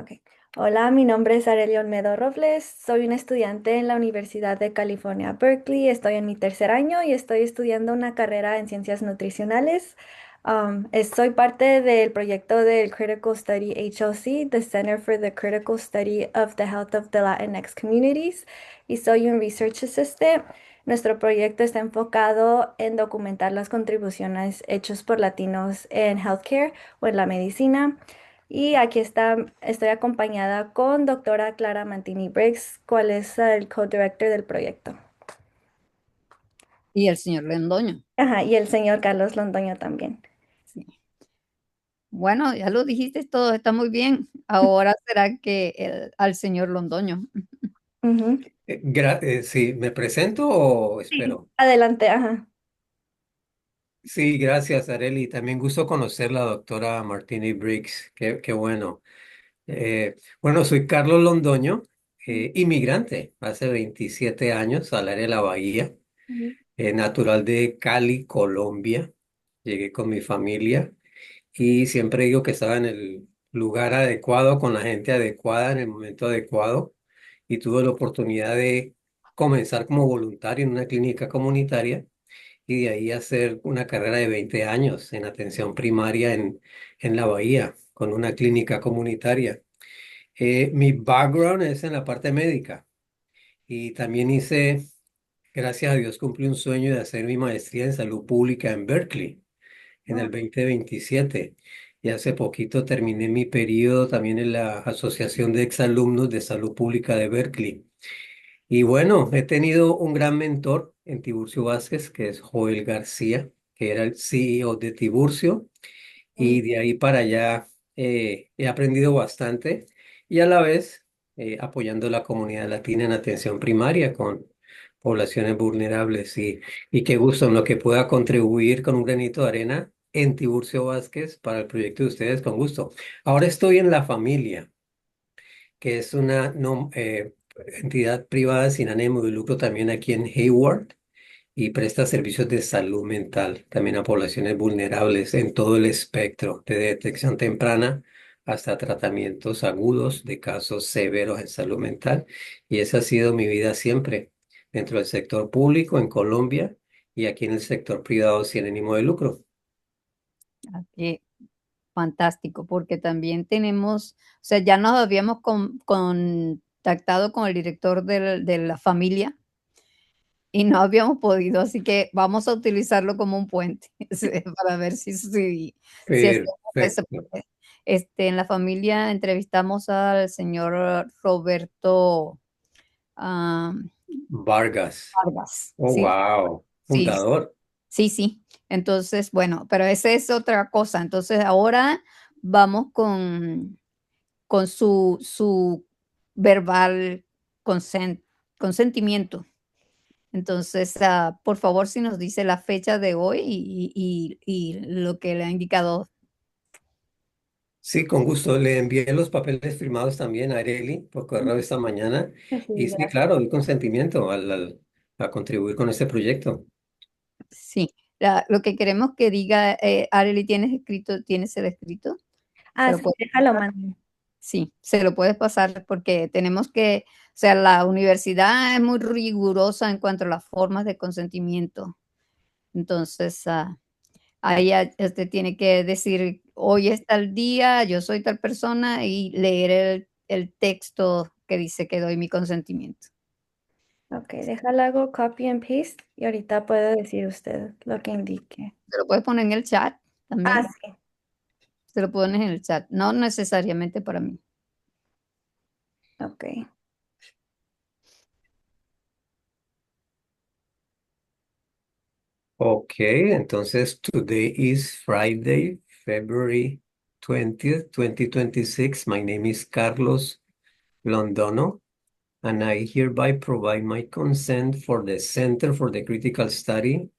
Ok. Hola, mi nombre es Arely Olmedo Robles. Soy una estudiante en la Universidad de California, Berkeley. Estoy en mi tercer año y estoy estudiando una carrera en ciencias nutricionales. Soy parte del proyecto del Critical Study HLC, the Center for the Critical Study of the Health of the Latinx Communities, y soy un Research Assistant. Nuestro proyecto está enfocado en documentar las contribuciones hechas por latinos en healthcare o en la medicina. Y aquí estoy acompañada con doctora Clara Mantini Briggs, cual es el co-director del proyecto. Y el señor Lendoño. Ajá, y el señor Carlos Londoño también. Sí. Bueno, ya lo dijiste todo, está muy bien. Ahora será que al señor Londoño. Ujú. Sí, ¿me presento o Sí, espero? adelante, ajá. Sí, gracias, Areli. También gusto conocer la doctora Martini Briggs. Qué bueno. Bueno, soy Carlos Londoño, inmigrante, hace 27 años al área de la Bahía, Ujú. natural de Cali, Colombia. Llegué con mi familia y siempre digo que estaba en el lugar adecuado, con la gente adecuada, en el momento adecuado, y tuve la oportunidad de comenzar como voluntario en una clínica comunitaria y de ahí hacer una carrera de 20 años en atención primaria en la Bahía, con una clínica comunitaria. Mi background es en la parte médica y también hice, gracias a Dios, cumplí un sueño de hacer mi maestría en salud pública en Berkeley en Oh, el 2027. Y hace poquito terminé mi periodo también en la Asociación de Exalumnos de Salud Pública de Berkeley. Y bueno, he tenido un gran mentor en Tiburcio Vázquez, que es Joel García, que era el CEO de Tiburcio. ok. Y de ahí para allá he aprendido bastante y a la vez apoyando la comunidad latina en atención primaria con poblaciones vulnerables. Y qué gusto en lo que pueda contribuir con un granito de arena en Tiburcio Vázquez para el proyecto de ustedes, con gusto. Ahora estoy en La Familia, que es una entidad privada sin ánimo de lucro también aquí en Hayward y presta servicios de salud mental también a poblaciones vulnerables en todo el espectro, de detección temprana hasta tratamientos agudos de casos severos en salud mental. Y esa ha sido mi vida siempre, dentro del sector público en Colombia y aquí en el sector privado sin ánimo de lucro. Qué fantástico, porque también tenemos, o sea, ya nos habíamos contactado con el director de la familia y no habíamos podido, así que vamos a utilizarlo como un puente sí, para ver si hacemos eso. Perfecto. Porque, en la familia entrevistamos al señor Roberto ah, Vargas. Vargas. Oh, Sí, wow. sí, Fundador. sí, sí. Entonces, bueno, pero esa es otra cosa. Entonces, ahora vamos con su verbal consen- consentimiento. Entonces, por favor, si nos dice la fecha de hoy y lo que le ha indicado. Sí, con gusto. Le envié los papeles firmados también a Areli por correo esta mañana. Sí, Y sí, gracias. claro, doy consentimiento a contribuir con este proyecto. Sí, lo que queremos que diga, Arely, ¿tienes el escrito? ¿Se Ah, lo sí, puedes déjalo, pasar? mando. Sí, se lo puedes pasar porque tenemos que, o sea, la universidad es muy rigurosa en cuanto a las formas de consentimiento. Entonces, ahí usted tiene que decir, hoy es tal día, yo soy tal persona y leer el texto que dice que doy mi consentimiento. Ok, déjalo hago copy and paste y ahorita puede decir usted lo que indique. Se lo puedes poner en el chat Ah, también. sí. Se lo pones en el chat, no necesariamente para mí. Ok. Okay, entonces today is Friday, February 20th, 2026. My name is Carlos Londono, and I hereby provide my consent for the Center for the Critical Study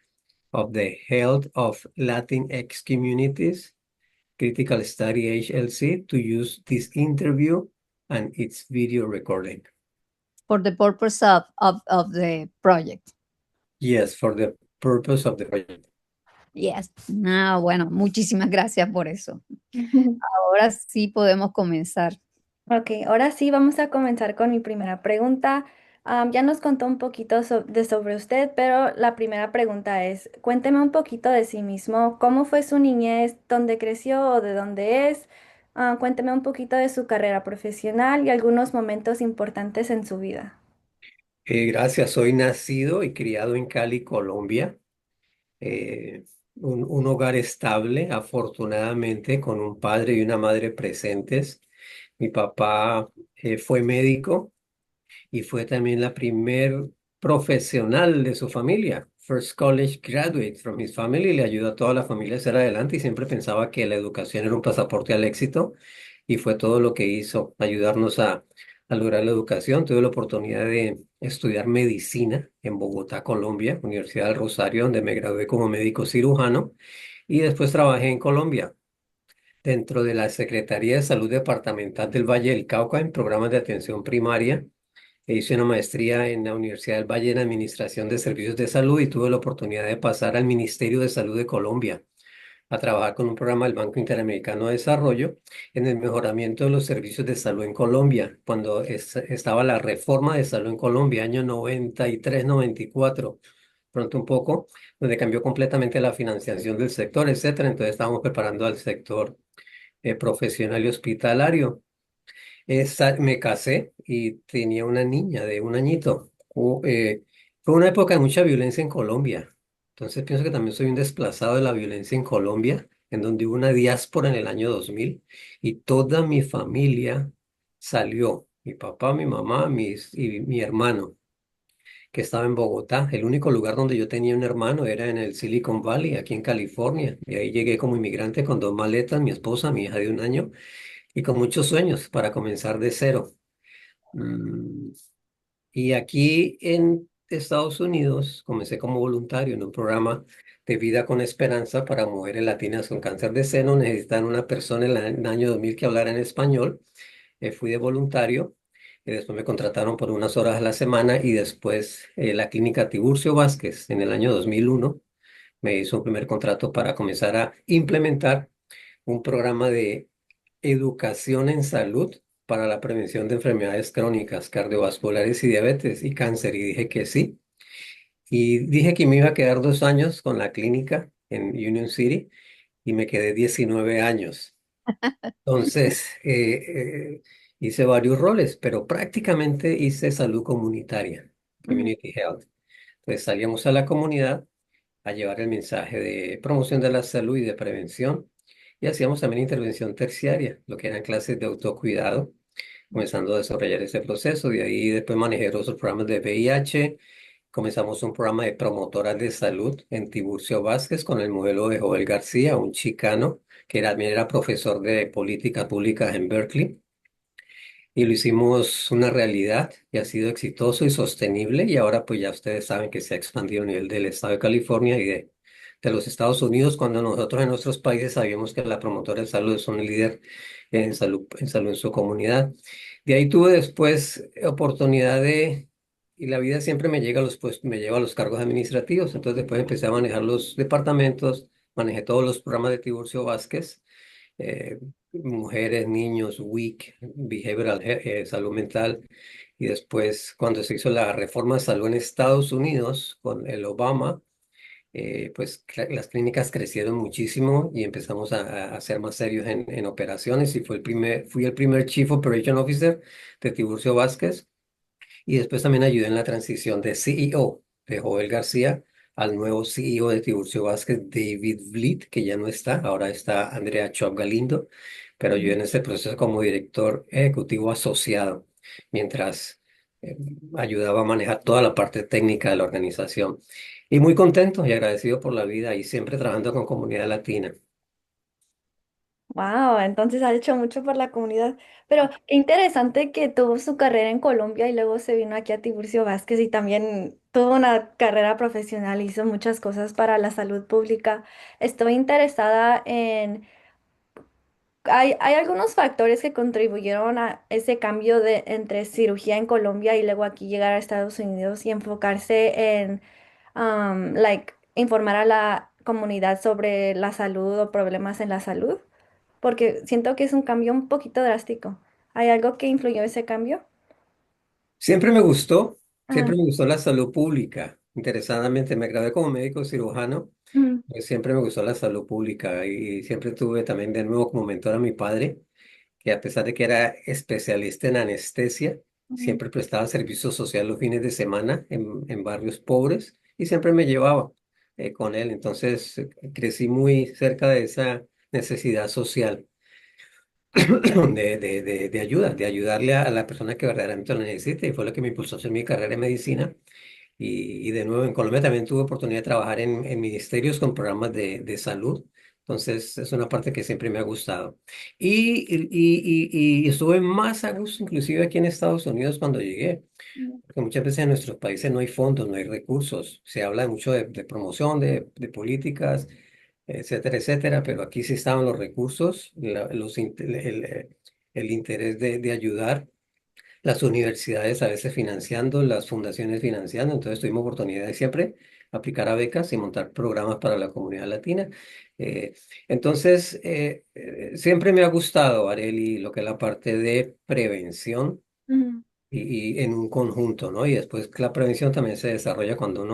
of the Health of Latinx Communities, Critical Study HLC, to use this interview and its video recording. For the purpose of the project. Yes, for the purpose of the project. Yes. Bueno, muchísimas gracias por eso. Ahora sí podemos comenzar. Ok, ahora sí vamos a comenzar con mi primera pregunta. Ya nos contó un poquito sobre usted, pero la primera pregunta es, cuénteme un poquito de sí mismo, cómo fue su niñez, dónde creció o de dónde es. Cuénteme un poquito de su carrera profesional y algunos momentos importantes en su vida. Gracias, soy nacido y criado en Cali, Colombia. eh, un hogar estable, afortunadamente, con un padre y una madre presentes. Mi papá fue médico y fue también la primer profesional de su familia. First college graduate from his family, le ayudó a toda la familia a hacer adelante y siempre pensaba que la educación era un pasaporte al éxito y fue todo lo que hizo, ayudarnos a lograr la educación. Tuve la oportunidad de estudiar medicina en Bogotá, Colombia, Universidad del Rosario, donde me gradué como médico cirujano y después trabajé en Colombia dentro de la Secretaría de Salud Departamental del Valle del Cauca en programas de atención primaria. Hice una maestría en la Universidad del Valle en Administración de Servicios de Salud y tuve la oportunidad de pasar al Ministerio de Salud de Colombia a trabajar con un programa del Banco Interamericano de Desarrollo en el mejoramiento de los servicios de salud en Colombia, cuando estaba la reforma de salud en Colombia, año 93, 94, pronto un poco, donde cambió completamente la financiación del sector, etcétera. Entonces estábamos preparando al sector profesional y hospitalario. Me casé y tenía una niña de un añito. Fue una época de mucha violencia en Colombia. Entonces pienso que también soy un desplazado de la violencia en Colombia, en donde hubo una diáspora en el año 2000 y toda mi familia salió. Mi papá, mi mamá, y mi hermano, que estaba en Bogotá. El único lugar donde yo tenía un hermano era en el Silicon Valley, aquí en California. Y ahí llegué como inmigrante con dos maletas, mi esposa, mi hija de un año y con muchos sueños para comenzar de cero. Mm, Y aquí en Estados Unidos comencé como voluntario en un programa de vida con esperanza para mujeres latinas con cáncer de seno. Necesitan una persona en el año 2000 que hablara en español. Fui de voluntario y después me contrataron por unas horas a la semana y después la clínica Tiburcio Vázquez en el año 2001 me hizo un primer contrato para comenzar a implementar un programa de educación en salud para la prevención de enfermedades crónicas, cardiovasculares y diabetes y cáncer. Y dije que sí. Y dije que me iba a quedar 2 años con la clínica en Union City y me quedé 19 años. Entonces, hice varios roles, pero prácticamente hice salud comunitaria, Ujú. Community Health. Entonces salíamos a la comunidad a llevar el mensaje de promoción de la salud y de prevención. Y hacíamos también intervención terciaria, lo que eran clases de autocuidado, comenzando a desarrollar ese proceso. De ahí después manejé otros programas de VIH. Comenzamos un programa de promotoras de salud en Tiburcio Vázquez con el modelo de Joel García, un chicano que también era profesor de políticas públicas en Berkeley y lo hicimos una realidad y ha sido exitoso y sostenible y ahora pues ya ustedes saben que se ha expandido a nivel del estado de California y de los Estados Unidos cuando nosotros en nuestros países sabíamos que la promotora de salud es un líder en salud en su comunidad. De ahí tuve después oportunidad y la vida siempre me llega a me lleva a los cargos administrativos, entonces después empecé a manejar los departamentos, manejé todos los programas de Tiburcio Vázquez, eh, mujeres, niños, WIC, salud mental. Y después, cuando se hizo la reforma de salud en Estados Unidos con el Obama, pues las clínicas crecieron muchísimo y empezamos a ser más serios en operaciones y fui el primer Chief Operation Officer de Tiburcio Vázquez y después también ayudé en la transición de CEO de Joel García al nuevo CEO de Tiburcio Vázquez, David Vliet, que ya no está, ahora está Andrea Chop Galindo, pero yo en ese proceso como director ejecutivo asociado, mientras eh, ayudaba a manejar toda la parte técnica de la organización. Y muy contento y agradecido por la vida y siempre trabajando con comunidad latina. Wow, entonces ha hecho mucho por la comunidad. Pero qué interesante que tuvo su carrera en Colombia y luego se vino aquí a Tiburcio Vázquez y también tuvo una carrera profesional, hizo muchas cosas para la salud pública. Estoy interesada en hay algunos factores que contribuyeron a ese cambio de entre cirugía en Colombia y luego aquí llegar a Estados Unidos y enfocarse en, informar a la comunidad sobre la salud o problemas en la salud, porque siento que es un cambio un poquito drástico. ¿Hay algo que influyó ese cambio? Siempre me gustó, Ah, siempre me gustó la salud pública. Interesadamente, me gradué como médico cirujano, mm, pues siempre me gustó la salud pública y siempre tuve también de nuevo como mentor a mi padre, que a pesar de que era especialista en anestesia, mm, siempre prestaba servicio social los fines de semana en barrios pobres y siempre me llevaba con él. Entonces crecí muy cerca de esa necesidad social de ayuda, de ayudarle a la persona que verdaderamente lo necesita y fue lo que me impulsó a hacer mi carrera en medicina. Y de nuevo, en Colombia también tuve oportunidad de trabajar en ministerios con programas de salud. Entonces, es una parte que siempre me ha gustado. Y estuve más a gusto, inclusive aquí en Estados Unidos, cuando llegué. mm, Porque muchas veces en nuestros países no hay fondos, no hay recursos. Se habla mucho de promoción, de políticas, etcétera, etcétera. Pero aquí sí estaban los recursos, el interés de ayudar las universidades a veces financiando, las fundaciones financiando, entonces tuvimos oportunidad de siempre aplicar a becas y montar programas para la comunidad latina. Eh, Siempre me ha gustado, Areli, lo que es la parte de prevención mm, y en un conjunto, ¿no? Y después la prevención también se desarrolla cuando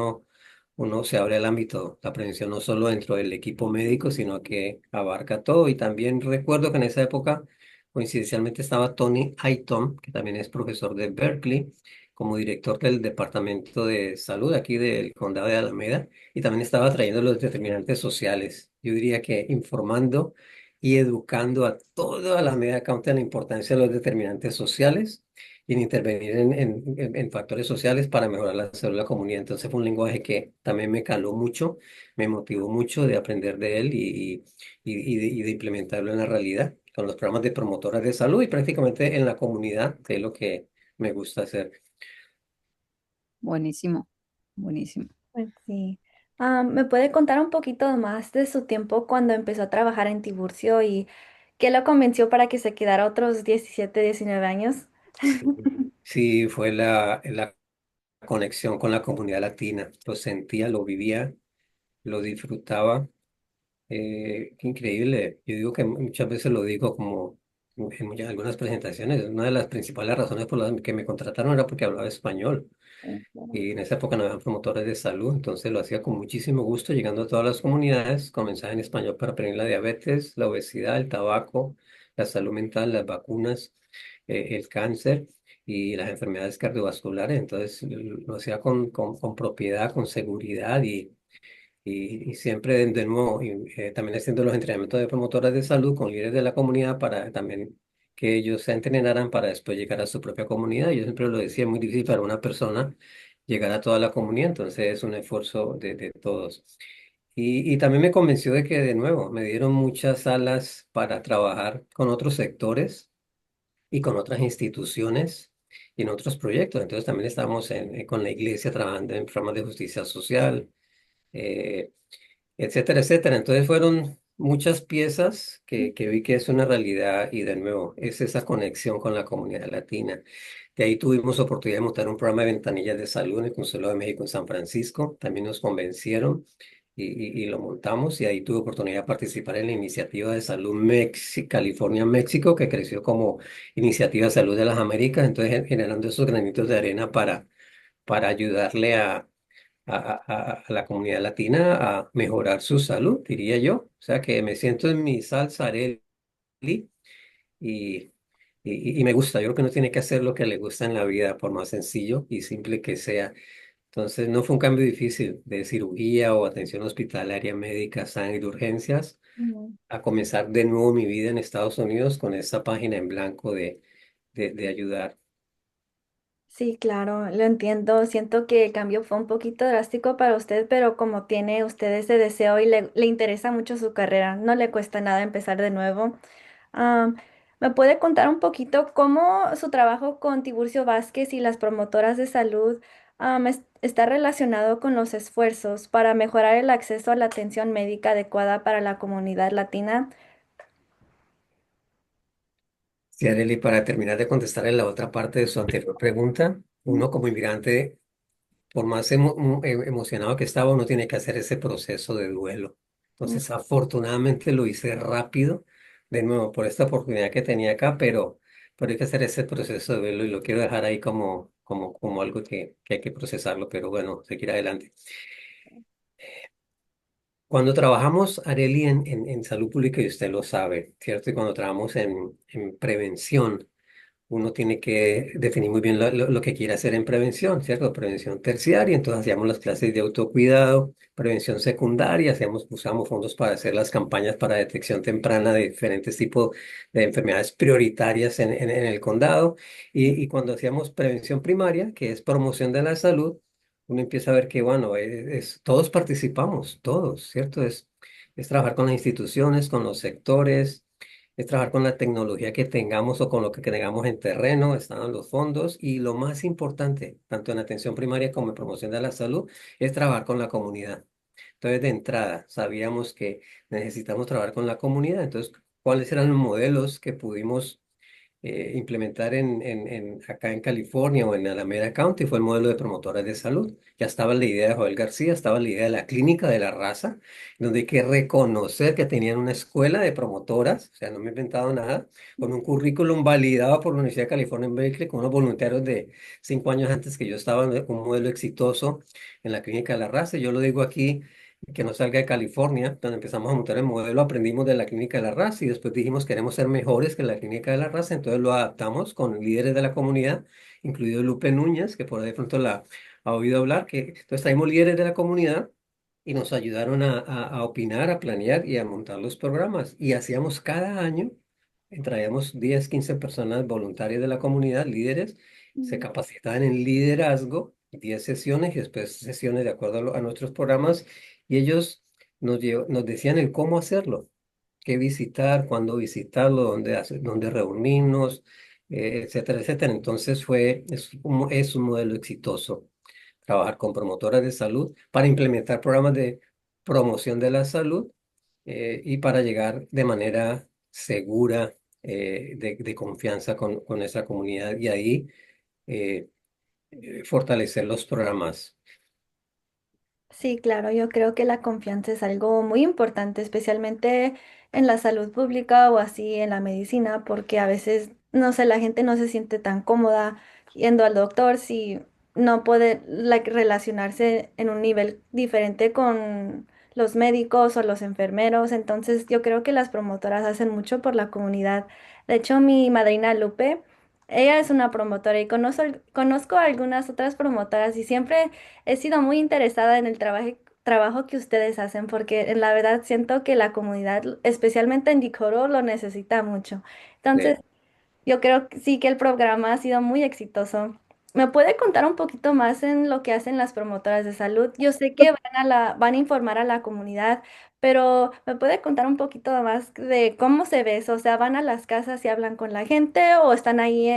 uno se abre el ámbito, la prevención no solo dentro del equipo médico, sino que abarca todo. Y también recuerdo que en esa época, coincidencialmente, estaba Tony Aiton, que también es profesor de Berkeley, como director del Departamento de Salud aquí del Condado de Alameda, y también estaba trayendo los determinantes sociales. Yo diría que informando y educando a toda Alameda County en la importancia de los determinantes sociales y en intervenir en factores sociales para mejorar la salud de la comunidad. Entonces fue un lenguaje que también me caló mucho, me motivó mucho de aprender de él y de implementarlo en la realidad con los programas de promotoras de salud y prácticamente en la comunidad, que es lo que me gusta hacer. Buenísimo, buenísimo. pues sí. ¿Me puede contar un poquito más de su tiempo cuando empezó a trabajar en Tiburcio y qué lo convenció para que se quedara otros 17, 19 años? Sí, sí, fue la conexión con la comunidad latina. Lo sentía, lo vivía, lo disfrutaba. Qué increíble. Yo digo que muchas veces lo digo como algunas presentaciones. Una de las principales razones por las que me contrataron era porque hablaba español. Y en esa época no había promotores de salud, entonces lo hacía con muchísimo gusto, llegando a todas las comunidades. Comenzaba en español para prevenir la diabetes, la obesidad, el tabaco, la salud mental, las vacunas, el cáncer y las enfermedades cardiovasculares. Entonces lo hacía con propiedad, con seguridad y siempre de nuevo, también haciendo los entrenamientos de promotoras de salud con líderes de la comunidad para también que ellos se entrenaran para después llegar a su propia comunidad. Yo siempre lo decía, es muy difícil para una persona llegar a toda la comunidad, entonces es un esfuerzo de todos. Y también me convenció de que, de nuevo, me dieron muchas alas para trabajar con otros sectores y con otras instituciones y en otros proyectos. Entonces también estamos con la iglesia trabajando en programas de justicia social. eh, Etcétera, etcétera. Entonces fueron muchas piezas que vi que es una realidad y de nuevo es esa conexión con la comunidad latina. De ahí tuvimos oportunidad de montar un programa de ventanillas de salud en el Consulado de México en San Francisco. También nos convencieron y lo montamos y ahí tuve oportunidad de participar en la iniciativa de salud California, México, que creció como iniciativa de salud de las Américas. Entonces generando esos granitos de arena para ayudarle a la comunidad latina a mejorar su salud, diría yo. O sea que me siento en mi salsa, Areli, y, y me gusta. Yo creo que uno tiene que hacer lo que le gusta en la vida, por más sencillo y simple que sea. Entonces, no fue un cambio difícil de cirugía o atención hospitalaria médica, sangre de urgencias, Ujú. a comenzar de nuevo mi vida en Estados Unidos con esa página en blanco de ayudar. Sí, claro, lo entiendo. Siento que el cambio fue un poquito drástico para usted, pero como tiene usted ese deseo y le interesa mucho su carrera, no le cuesta nada empezar de nuevo. Am, ¿Me puede contar un poquito cómo su trabajo con Tiburcio Vázquez y las promotoras de salud está relacionado con los esfuerzos para mejorar el acceso a la atención médica adecuada para la comunidad latina? Sí, Areli, para terminar de contestar en la otra parte de su anterior pregunta, uno como inmigrante por más emocionado que estaba, uno tiene que hacer ese proceso de duelo. Mm, Entonces, afortunadamente lo hice rápido, de nuevo por esta oportunidad que tenía acá, pero hay que hacer ese proceso de verlo y lo quiero dejar ahí como algo que hay que procesarlo, pero bueno, seguir adelante. Cuando trabajamos, Areli, en salud pública, y usted lo sabe, ¿cierto? Y cuando trabajamos en prevención, uno tiene que definir muy bien lo que quiere hacer en prevención, ¿cierto? Prevención terciaria, entonces hacíamos las clases de autocuidado, prevención secundaria, usamos fondos para hacer las campañas para detección temprana de diferentes tipos de enfermedades prioritarias en el condado. Y cuando hacíamos prevención primaria, que es promoción de la salud, uno empieza a ver que, bueno, todos participamos, todos, ¿cierto? Es trabajar con las instituciones, con los sectores, es trabajar con la tecnología que tengamos o con lo que tengamos en terreno, están los fondos y lo más importante, tanto en atención primaria como en promoción de la salud, es trabajar con la comunidad. Entonces, de entrada, sabíamos que necesitamos trabajar con la comunidad. Entonces, ¿cuáles eran los modelos que pudimos implementar acá en California o en Alameda County? Fue el modelo de promotoras de salud. Ya estaba la idea de Joel García, estaba la idea de la clínica de la raza, donde hay que reconocer que tenían una escuela de promotoras, o sea, no me he inventado nada, con un currículum validado por la Universidad de California en Berkeley, con unos voluntarios de 5 años antes que yo estaba en un modelo exitoso en la clínica de la raza. Yo lo digo aquí que no salga de California, donde empezamos a montar el modelo, aprendimos de la clínica de la raza y después dijimos queremos ser mejores que la clínica de la raza, entonces lo adaptamos con líderes de la comunidad, incluido Lupe Núñez, que por ahí de pronto la ha oído hablar, que entonces traímos líderes de la comunidad y nos ayudaron a opinar, a planear y a montar los programas. Y hacíamos cada año, traíamos 10 15 personas voluntarias de la comunidad, líderes, se Mm. capacitaban en liderazgo, 10 sesiones y después sesiones de acuerdo a nuestros programas y ellos nos decían el cómo hacerlo, qué visitar, cuándo visitarlo, dónde reunirnos, etcétera, etcétera. Entonces es un modelo exitoso trabajar con promotoras de salud para implementar programas de promoción de la salud y para llegar de manera segura, de confianza con esa comunidad y ahí eh, fortalecer los programas. Sí, claro, yo creo que la confianza es algo muy importante, especialmente en la salud pública o así en la medicina, porque a veces, no sé, la gente no se siente tan cómoda yendo al doctor si no puede relacionarse en un nivel diferente con los médicos o los enfermeros. Entonces, yo creo que las promotoras hacen mucho por la comunidad. De hecho, mi madrina Lupe, ella es una promotora y conozco algunas otras promotoras y siempre he sido muy interesada en el trabajo que ustedes hacen porque en la verdad siento que la comunidad, especialmente en Decoró, lo necesita mucho. Entonces, yo creo que sí que el programa ha sido muy exitoso. ¿Me puede contar un poquito más en lo que hacen las promotoras de salud? Yo sé que van a informar a la comunidad, pero ¿me puede contar un poquito más de cómo se ve eso? O sea, ¿van a las casas y hablan con la gente o están ahí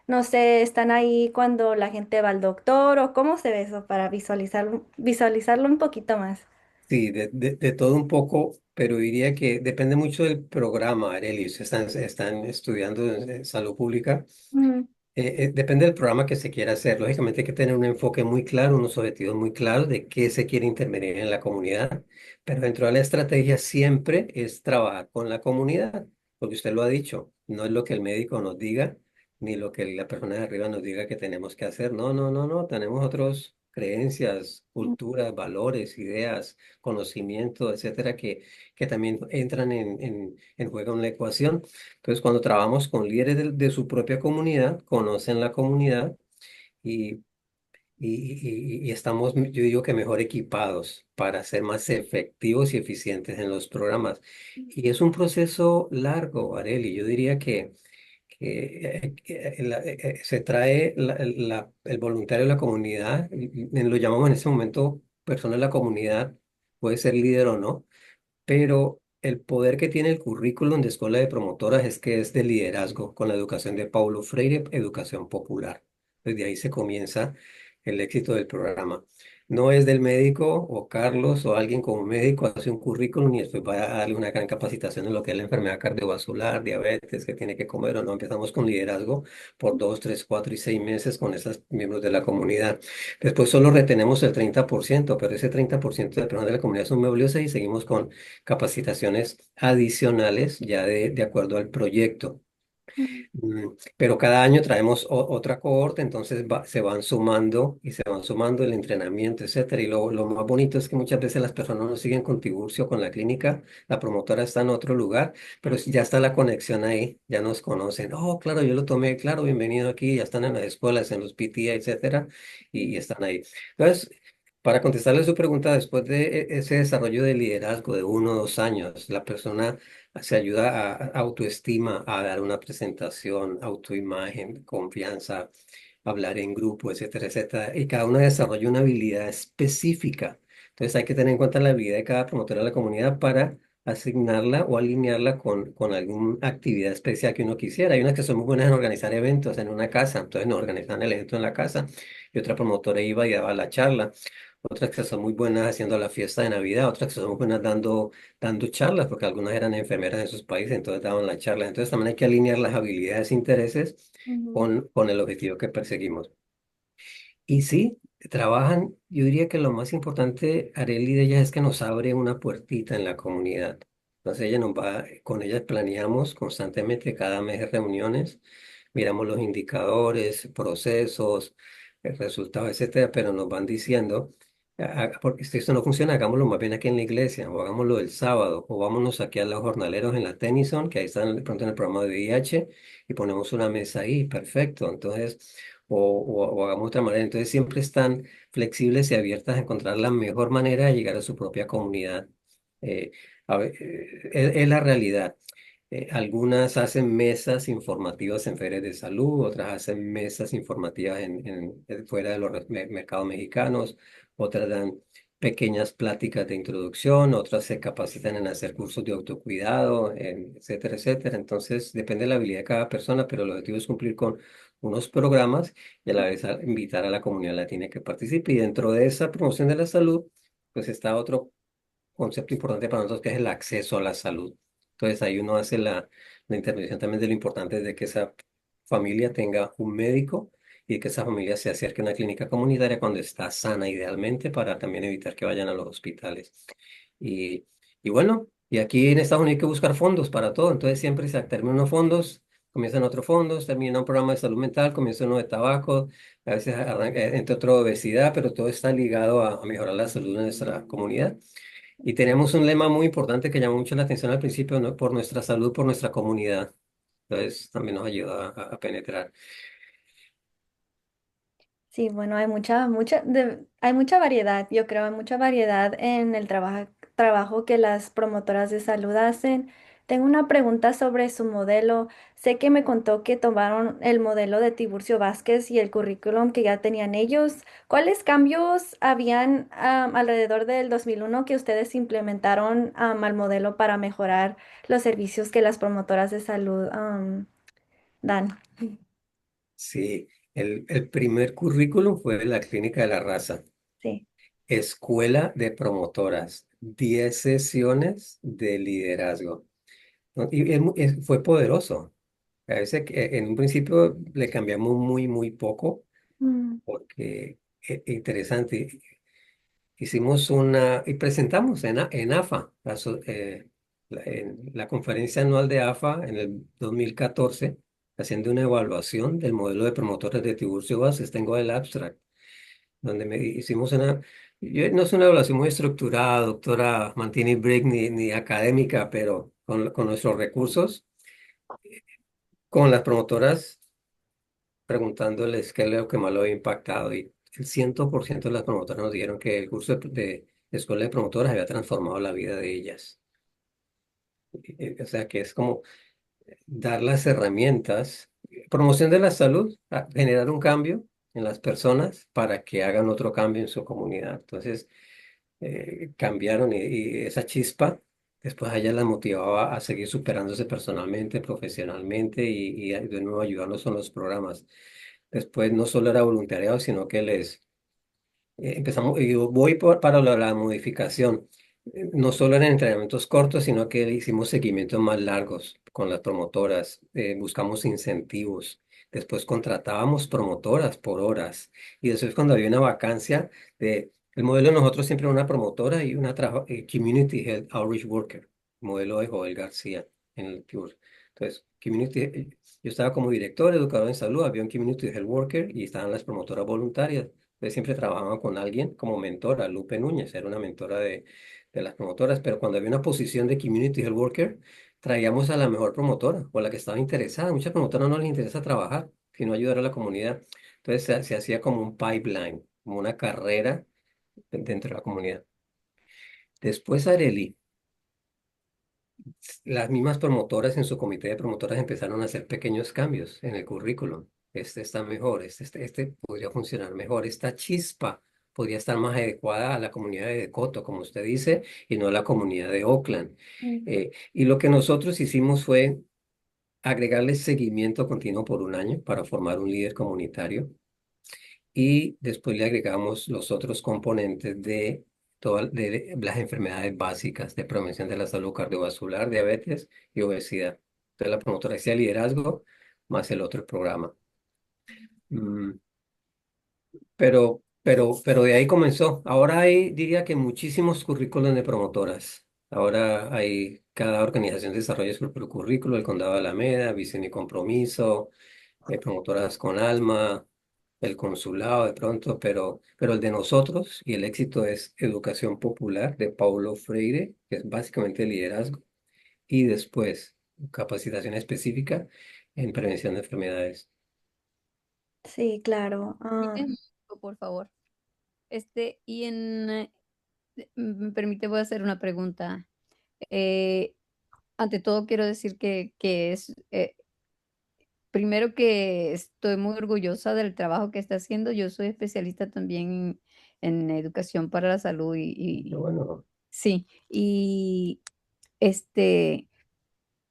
no sé, están ahí cuando la gente va al doctor o cómo se ve eso para visualizarlo un poquito más? Sí, de todo un poco, pero diría que depende mucho del programa, Arelis. Están estudiando en salud pública. Mm, Depende del programa que se quiera hacer. Lógicamente hay que tener un enfoque muy claro, unos objetivos muy claros de qué se quiere intervenir en la comunidad. Pero dentro de la estrategia siempre es trabajar con la comunidad, porque usted lo ha dicho, no es lo que el médico nos diga, ni lo que la persona de arriba nos diga que tenemos que hacer. No, no, no, no. Tenemos otras creencias, mm, culturas, valores, ideas, conocimiento, etcétera, que también entran en juego en la ecuación. Entonces, cuando trabajamos con líderes de su propia comunidad, conocen la comunidad y, y estamos, yo digo que mejor equipados para ser más efectivos y eficientes en los programas. Y es un proceso largo, Areli. Yo diría que se trae el voluntario de la comunidad, y lo llamamos en ese momento persona de la comunidad, puede ser líder o no, pero el poder que tiene el currículum de Escuela de Promotoras es que es de liderazgo con la educación de Paulo Freire, educación popular. Desde ahí se comienza el éxito del programa. no es del médico o Carlos o alguien como médico hace un currículum y después va a darle una gran capacitación en lo que es la enfermedad cardiovascular, diabetes, que tiene que comer o no. Empezamos con liderazgo por 2, 3, 4 y 6 meses con esos miembros de la comunidad. Después solo retenemos el 30%, pero ese 30% de personas de la comunidad son muy valiosas y seguimos con capacitaciones adicionales ya de acuerdo al proyecto. Pero cada año traemos otra cohorte, entonces se van sumando y se van sumando el entrenamiento, etcétera. Y lo más bonito es que muchas veces las personas no siguen con Tiburcio, con la clínica, la promotora está en otro lugar, pero ya está la conexión ahí, ya nos conocen. Oh, claro, yo lo tomé, claro, bienvenido aquí, ya están en las escuelas, en los PTA, etcétera, y están ahí. Entonces, para contestarle su pregunta, después de ese desarrollo de liderazgo de 1 o 2 años, la persona se ayuda a autoestima, a dar una presentación, autoimagen, confianza, hablar en grupo, etcétera, etcétera. Y cada uno desarrolla una habilidad específica. Entonces hay que tener en cuenta la habilidad de cada promotor de la comunidad para asignarla o alinearla con alguna actividad especial que uno quisiera. Hay unas que son muy buenas en organizar eventos en una casa, entonces nos organizan el evento en la casa y otra promotora iba y daba la charla. Otras que son muy buenas haciendo la fiesta de Navidad, otras que son muy buenas dando charlas, porque algunas eran enfermeras en sus países, entonces daban las charlas. Entonces también hay que alinear las habilidades e intereses Ujú, con el objetivo que perseguimos. Y sí, trabajan, yo diría que lo más importante, Arely, de ellas es que nos abre una puertita en la comunidad. Entonces ella nos va, con ellas planeamos constantemente cada mes reuniones, miramos los indicadores, procesos, resultados, etcétera, pero nos van diciendo, porque si esto no funciona, hagámoslo más bien aquí en la iglesia, o hagámoslo el sábado, o vámonos aquí a los jornaleros en la Tennyson, que ahí están de pronto en el programa de VIH, y ponemos una mesa ahí, perfecto. Entonces o hagamos de otra manera. Entonces siempre están flexibles y abiertas a encontrar la mejor manera de llegar a su propia comunidad. Eh, es la realidad. Algunas hacen mesas informativas en ferias de salud, otras hacen mesas informativas fuera de los mercados mexicanos, otras dan pequeñas pláticas de introducción, otras se capacitan en hacer cursos de autocuidado, etcétera, etcétera. Entonces, depende de la habilidad de cada persona, pero el objetivo es cumplir con unos programas y a la vez invitar a la comunidad latina que participe. Y dentro de esa promoción de la salud, pues está otro concepto importante para nosotros que es el acceso a la salud. Entonces ahí uno hace la intervención también de lo importante de que esa familia tenga un médico y que esa familia se acerque a una clínica comunitaria cuando está sana idealmente para también evitar que vayan a los hospitales. Y, y bueno, y aquí en Estados Unidos hay que buscar fondos para todo, entonces siempre se terminan unos fondos, comienzan otros fondos, termina un programa de salud mental, comienza uno de tabaco, a veces entre otro de obesidad, pero todo está ligado a mejorar la salud de nuestra comunidad. Y tenemos un lema muy importante que llamó mucho la atención al principio, ¿no? Por nuestra salud, por nuestra comunidad. Entonces también nos ayuda a penetrar. sí, bueno, hay mucha variedad, yo creo, hay mucha variedad en el trabajo que las promotoras de salud hacen. Tengo una pregunta sobre su modelo. Sé que me contó que tomaron el modelo de Tiburcio Vázquez y el currículum que ya tenían ellos. ¿Cuáles cambios habían alrededor del 2001 que ustedes implementaron al modelo para mejorar los servicios que las promotoras de salud dan? Sí, el primer currículum fue la Clínica de la Raza, Sí. Escuela de Promotoras, 10 sesiones de liderazgo, ¿no? Y fue poderoso. A veces en un principio le cambiamos muy, muy poco, Mm, porque interesante. Hicimos y presentamos en AFA, en la conferencia anual de AFA en el 2014, haciendo una evaluación del modelo de promotores de Tiburcio Vázquez. Tengo el abstract, donde hicimos no es una evaluación muy estructurada, doctora Mantini Brick, ni académica, pero con nuestros recursos, con las promotoras preguntándoles qué es lo que más lo había impactado y el 100% de las promotoras nos dijeron que el curso de escuela de promotoras había transformado la vida de ellas. O sea que es como dar las herramientas, promoción de la salud, generar un cambio en las personas para que hagan otro cambio en su comunidad. Entonces, cambiaron y esa chispa después a ella la motivaba a seguir superándose personalmente, profesionalmente y de nuevo ayudarnos con los programas. Después no solo era voluntariado, sino que empezamos, y yo voy para la modificación. No solo en entrenamientos cortos, sino que hicimos seguimientos más largos con las promotoras, buscamos incentivos. Después contratábamos promotoras por horas. Y después cuando había una vacancia, el modelo de nosotros siempre era una promotora y una Community Health Outreach Worker, modelo de Joel García en el Cure. Entonces, yo estaba como director, educador en salud, había un Community Health Worker y estaban las promotoras voluntarias. Entonces siempre trabajaba con alguien como mentora. Lupe Núñez era una mentora de las promotoras, pero cuando había una posición de Community Health Worker, traíamos a la mejor promotora o a la que estaba interesada. Muchas promotoras no les interesa trabajar, sino ayudar a la comunidad. Entonces se hacía como un pipeline, como una carrera dentro de la comunidad. Después, Areli, las mismas promotoras en su comité de promotoras empezaron a hacer pequeños cambios en el currículum. Este está mejor, este podría funcionar mejor, esta chispa podría estar más adecuada a la comunidad de Decoto, como usted dice, y no a la comunidad de Oakland. Mm. Y lo que nosotros hicimos fue agregarle seguimiento continuo por un año para formar un líder comunitario y después le agregamos los otros componentes de todas de las enfermedades básicas de prevención de la salud cardiovascular, diabetes y obesidad. Entonces la promotora decía liderazgo más el otro programa. Mm, pero de ahí comenzó. Ahora hay, diría que muchísimos currículos de promotoras. Ahora hay, cada organización desarrolla su propio currículo, el Condado de Alameda, Visión y Compromiso, promotoras con alma, el consulado de pronto, pero el de nosotros y el éxito es Educación Popular de Paulo Freire, que es básicamente liderazgo, y después capacitación específica en prevención de enfermedades. Sí, claro. Permíteme un poco, por favor. Y me permite, voy a hacer una pregunta. Eh, Ante todo, quiero decir que primero que estoy muy orgullosa del trabajo que está haciendo. Yo soy especialista también en educación para la salud Pero bueno, sí, y este,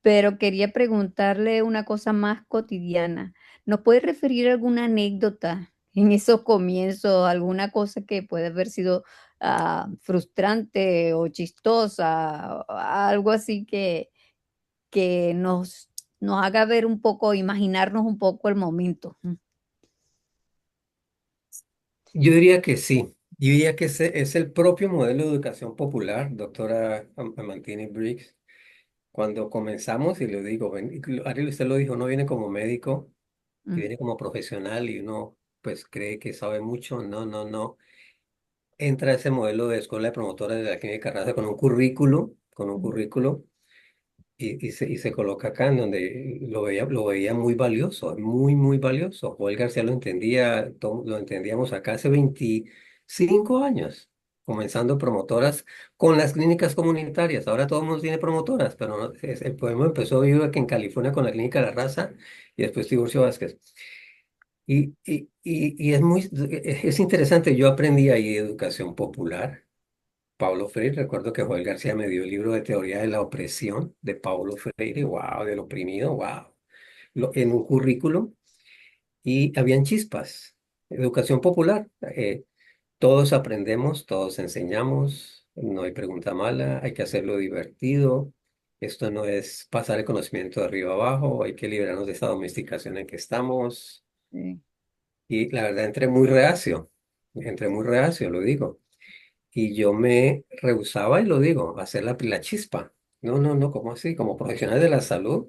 pero quería preguntarle una cosa más cotidiana. ¿Nos puede referir a alguna anécdota en esos comienzos, alguna cosa que puede haber sido frustrante o chistosa, algo así que nos haga ver un poco, imaginarnos un poco el momento? yo diría que sí. Yo diría que ese es el propio modelo de educación popular, doctora Amantini Briggs. Cuando comenzamos, y le digo, Ariel, usted lo dijo, uno viene como médico y Mm, viene como profesional y uno pues cree que sabe mucho. No, no, no. Entra ese modelo de escuela de promotora de la clínica Raza con un mm, currículo y se coloca acá en donde lo veía muy valioso, muy, muy valioso. Joel García lo entendía, lo entendíamos acá hace 25 años, comenzando promotoras con las clínicas comunitarias. Ahora todo el mundo tiene promotoras, pero el problema empezó vivo que en California con la clínica La Raza y después Tiburcio Vázquez. Y es interesante, yo aprendí ahí educación popular. Pablo Freire, recuerdo que Joel García me dio el libro de teoría de la opresión de Pablo Freire, wow, del oprimido, wow, en un currículum y habían chispas. Educación popular, todos aprendemos, todos enseñamos, no hay pregunta mala, hay que hacerlo divertido. Esto no es pasar el conocimiento de arriba abajo, hay que liberarnos de esta domesticación en que estamos. sí. Y la verdad entré muy reacio, lo digo. Y yo me rehusaba, y lo digo, a hacer la chispa. No, no, no, ¿cómo así? Como profesionales de la salud,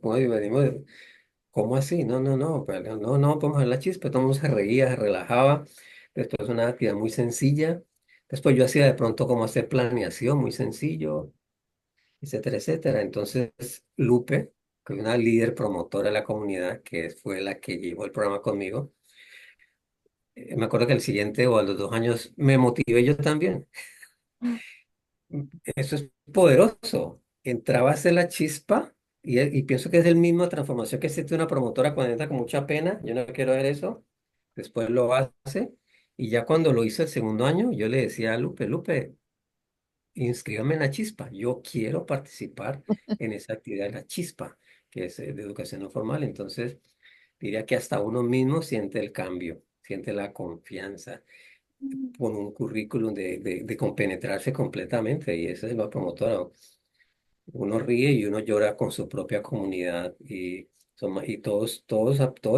¿cómo así? No, no, no, pero no, no, podemos hacer la chispa. Todo el mundo se reía, se relajaba. Después una actividad muy sencilla. Después yo hacía de pronto como hacer planeación, muy sencillo, etcétera, etcétera. Entonces, Lupe, que es una líder promotora de la comunidad, que fue la que llevó el programa conmigo, me acuerdo que el siguiente o a los 2 años me motivé yo también. Eso es poderoso. Entraba a hacer la chispa y pienso que es el mismo transformación que siente una promotora cuando entra con mucha pena. Yo no quiero ver eso. Después lo hace. Y ya cuando lo hizo el segundo año, yo le decía a Lupe, Lupe, inscríbame en la chispa. Yo quiero participar en esa actividad de la chispa, que es de educación no formal. Entonces, diría que hasta uno mismo siente el cambio, siente la confianza. con un currículum de compenetrarse completamente y esa es la promotora. Uno ríe y uno llora con su propia comunidad y todos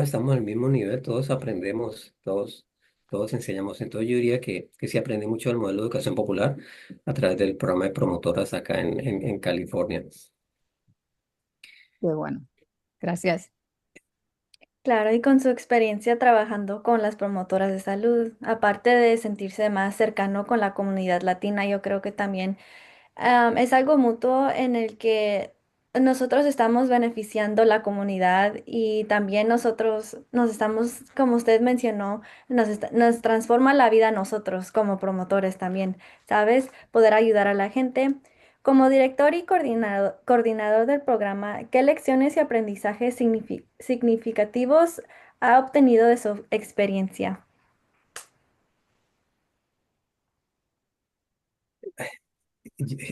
estamos al mismo nivel, todos aprendemos, todos enseñamos. Entonces yo diría que sí aprendí mucho del modelo de educación popular a través del programa de promotoras acá en California. Qué bueno. Gracias. Claro, y con su experiencia trabajando con las promotoras de salud, aparte de sentirse más cercano con la comunidad latina, yo creo que también es algo mutuo en el que nosotros estamos beneficiando la comunidad y también nosotros nos estamos, como usted mencionó, nos transforma la vida a nosotros como promotores también, ¿sabes? Poder ayudar a la gente. Como director y coordinador del programa, ¿qué lecciones y aprendizajes significativos ha obtenido de su experiencia?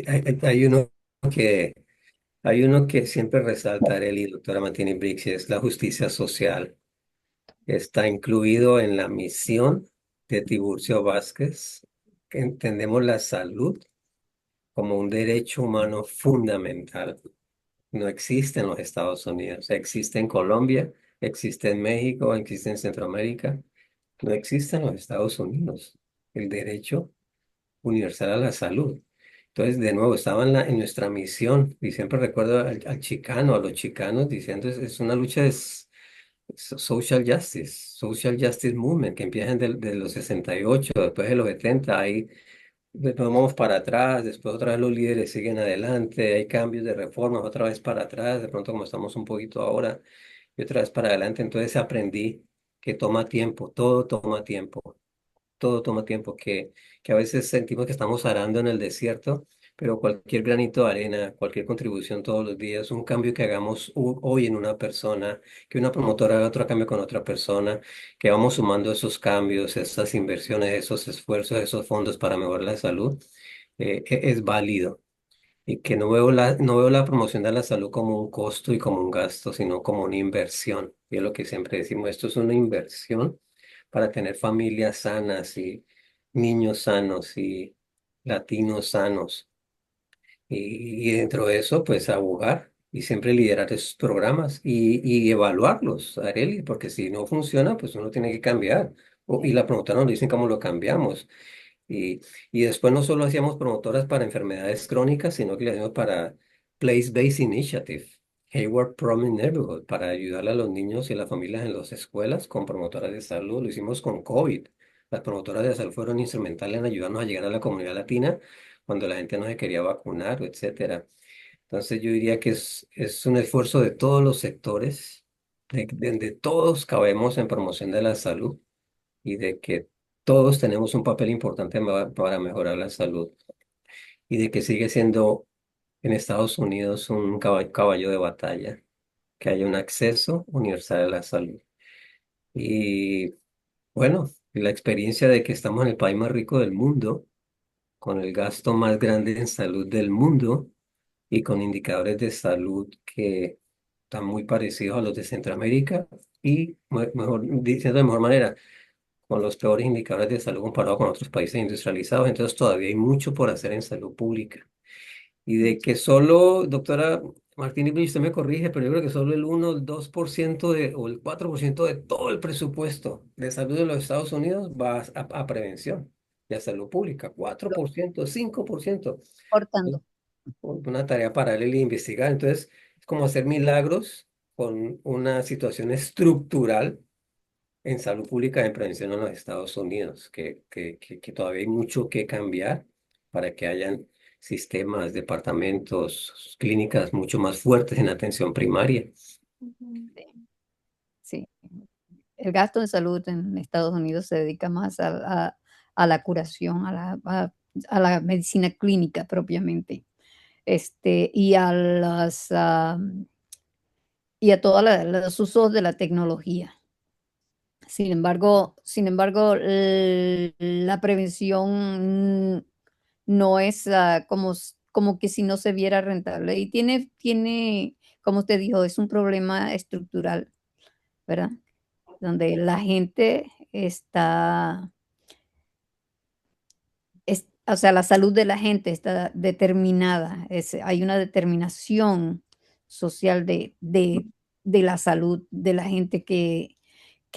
Hay que, hay uno que siempre resalta y doctora Martini Briggs, y es la justicia social. Está incluido en la misión de Tiburcio Vázquez, que entendemos la salud como un derecho humano fundamental. No existe en los Estados Unidos, existe en Colombia, existe en México, existe en Centroamérica, no existe en los Estados Unidos el derecho universal a la salud. Entonces, de nuevo, estaba en nuestra misión y siempre recuerdo al chicano, a los chicanos diciendo es una lucha social justice movement que empiezan de los 68 después de los 70 ahí nos vamos para atrás, después otra vez los líderes siguen adelante, hay cambios de reformas, otra vez para atrás, de pronto como estamos un poquito ahora, y otra vez para adelante. Entonces aprendí que toma tiempo, todo toma tiempo, que a veces sentimos que estamos arando en el desierto, pero cualquier granito de arena, cualquier contribución todos los días, un cambio que hagamos hoy en una persona, que una promotora haga otro cambio con otra persona, que vamos sumando esos cambios, esas inversiones, esos esfuerzos, esos fondos para mejorar la salud, es válido. Y que no veo la promoción de la salud como un costo y como un gasto, sino como una inversión. Y es lo que siempre decimos, esto es una inversión para tener familias sanas y niños sanos y latinos sanos. Y dentro de eso, pues abogar y siempre liderar esos programas y evaluarlos, Arely, porque si no funciona, pues uno tiene que cambiar. Y la promotora nos dicen cómo lo cambiamos. Y, y después no solo hacíamos promotoras para enfermedades crónicas, sino que le hacíamos para Place-Based Initiative, Hayward Promise Neighborhood, para ayudar a los niños y las familias en las escuelas con promotoras de salud. Lo hicimos con COVID. Las promotoras de salud fueron instrumentales en ayudarnos a llegar a la comunidad latina cuando la gente no se quería vacunar, etcétera. Entonces yo diría que es un esfuerzo de todos los sectores, de todos cabemos en promoción de la salud y de que todos tenemos un papel importante para mejorar la salud y de que sigue siendo en Estados Unidos un caballo de batalla, que haya un acceso universal a la salud. Y bueno, la experiencia de que estamos en el país más rico del mundo, con el gasto más grande en salud del mundo y con indicadores de salud que están muy parecidos a los de Centroamérica y, mejor, diciendo de mejor manera, con los peores indicadores de salud comparado con otros países industrializados. Entonces todavía hay mucho por hacer en salud pública. Y de que solo, doctora Martínez, usted me corrige, pero yo creo que solo el 1 el 2% o el 4% de todo el presupuesto de salud de los Estados Unidos va a prevención y a salud pública. 4%, 5%. Cortando. Una tarea paralela de investigar. Entonces, es como hacer milagros con una situación estructural en salud pública en prevención en los Estados Unidos, que todavía hay mucho que cambiar para que hayan sistemas, departamentos, clínicas mucho más fuertes en atención primaria. Ujú. Sí. El gasto en salud en Estados Unidos se dedica más a la curación, a la medicina clínica propiamente, y a y a todos los usos de la tecnología. Sin embargo, la prevención no es como que si no se viera rentable. Y como usted dijo, es un problema estructural, ¿verdad? Donde la gente está o sea, la salud de la gente está determinada, hay una determinación social de la salud de la gente que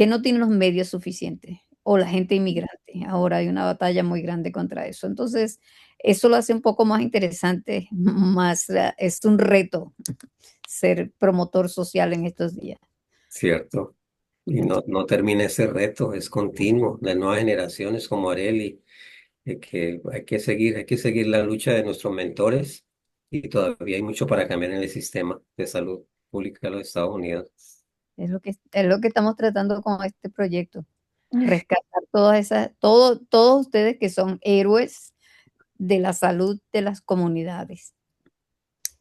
no tiene los medios suficientes, o la gente inmigrante. Ahora hay una batalla muy grande contra eso. Entonces, eso lo hace un poco más interesante, más, es un reto ser promotor social en estos días. ¿cierto? Y no termina ese reto, es continuo. Las nuevas generaciones como Areli, que hay que seguir la lucha de nuestros mentores y todavía hay mucho para cambiar en el sistema de salud pública de los Estados Unidos. Es lo que estamos tratando con este proyecto, rescatar todos ustedes que son héroes de la salud de las comunidades.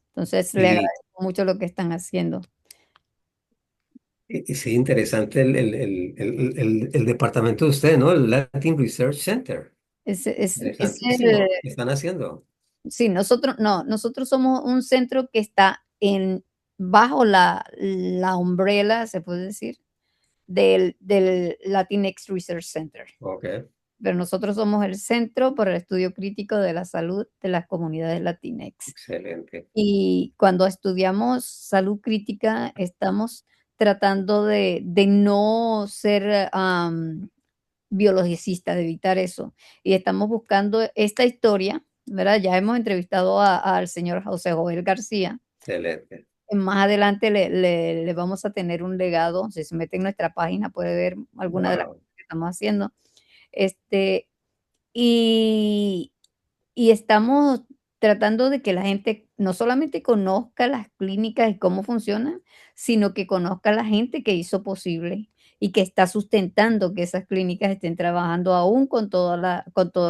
Entonces, le Y, agradezco mucho lo que están haciendo. y sí, interesante el departamento de usted, ¿no? El Latin Research Center. Interesantísimo. ¿Qué están haciendo? Sí, nosotros somos un centro que está bajo la umbrella, se puede decir, del Latinx Research Center. Ok, Pero nosotros somos el Centro para el Estudio Crítico de la Salud de las Comunidades Latinx. excelente. Y cuando estudiamos salud crítica, estamos tratando de no ser biologicista, de evitar eso. Y estamos buscando esta historia, ¿verdad? Ya hemos entrevistado al señor José Joel García. Excelente. Más adelante le vamos a tener un legado. Si se mete en nuestra página, puede ver alguna de las Wow. cosas que estamos haciendo. Este, y, y estamos tratando de que la gente no solamente conozca las clínicas y cómo funcionan, sino que conozca a la gente que hizo posible y que está sustentando que esas clínicas estén trabajando aún con todos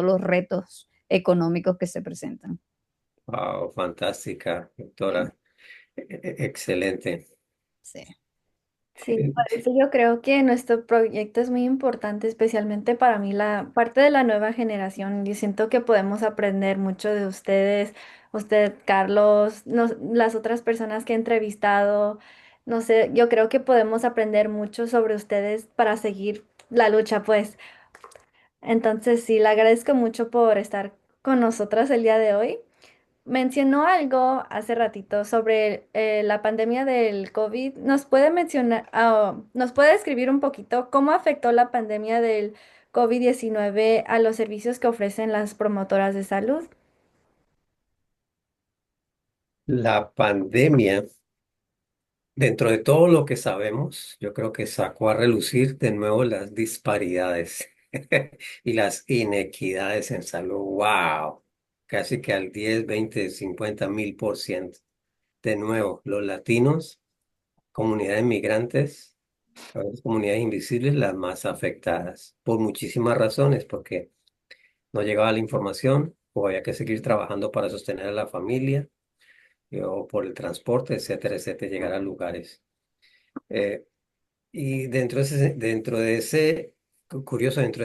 los retos económicos que se presentan. Wow, fantástica, doctora. Excelente. Sí. Sí, por eso yo creo que nuestro proyecto es muy importante, especialmente para mí, la parte de la nueva generación. Yo siento que podemos aprender mucho de ustedes, usted, Carlos, las otras personas que he entrevistado. No sé, yo creo que podemos aprender mucho sobre ustedes para seguir la lucha, pues. Entonces, sí, le agradezco mucho por estar con nosotras el día de hoy. Mencionó algo hace ratito sobre la pandemia del COVID. ¿Nos puede mencionar, nos puede describir un poquito cómo afectó la pandemia del COVID-19 a los servicios que ofrecen las promotoras de salud? La pandemia, dentro de todo lo que sabemos, yo creo que sacó a relucir de nuevo las disparidades y las inequidades en salud. ¡Wow! Casi que al 10, 20, 50.000%. De nuevo, los latinos, comunidades migrantes, a veces comunidades invisibles, las más afectadas, por muchísimas razones, porque no llegaba la información o había que seguir trabajando para sostener a la familia o por el transporte, etcétera, etcétera, llegar a lugares. Eh, y curioso, dentro de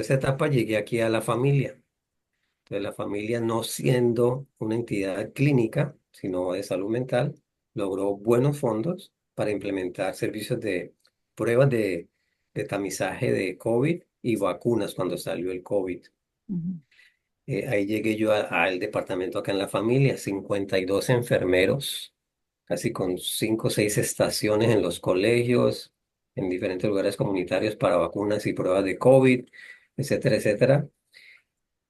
esa etapa llegué aquí a la familia. Entonces, la familia, no siendo una entidad clínica, sino de salud mental, logró buenos fondos para implementar servicios de pruebas de tamizaje de COVID y vacunas cuando salió el COVID. Ujú, Ahí llegué yo al departamento acá en la familia, 52 enfermeros, casi con 5 o 6 estaciones en los colegios, en diferentes lugares comunitarios para vacunas y pruebas de COVID, etcétera, etcétera.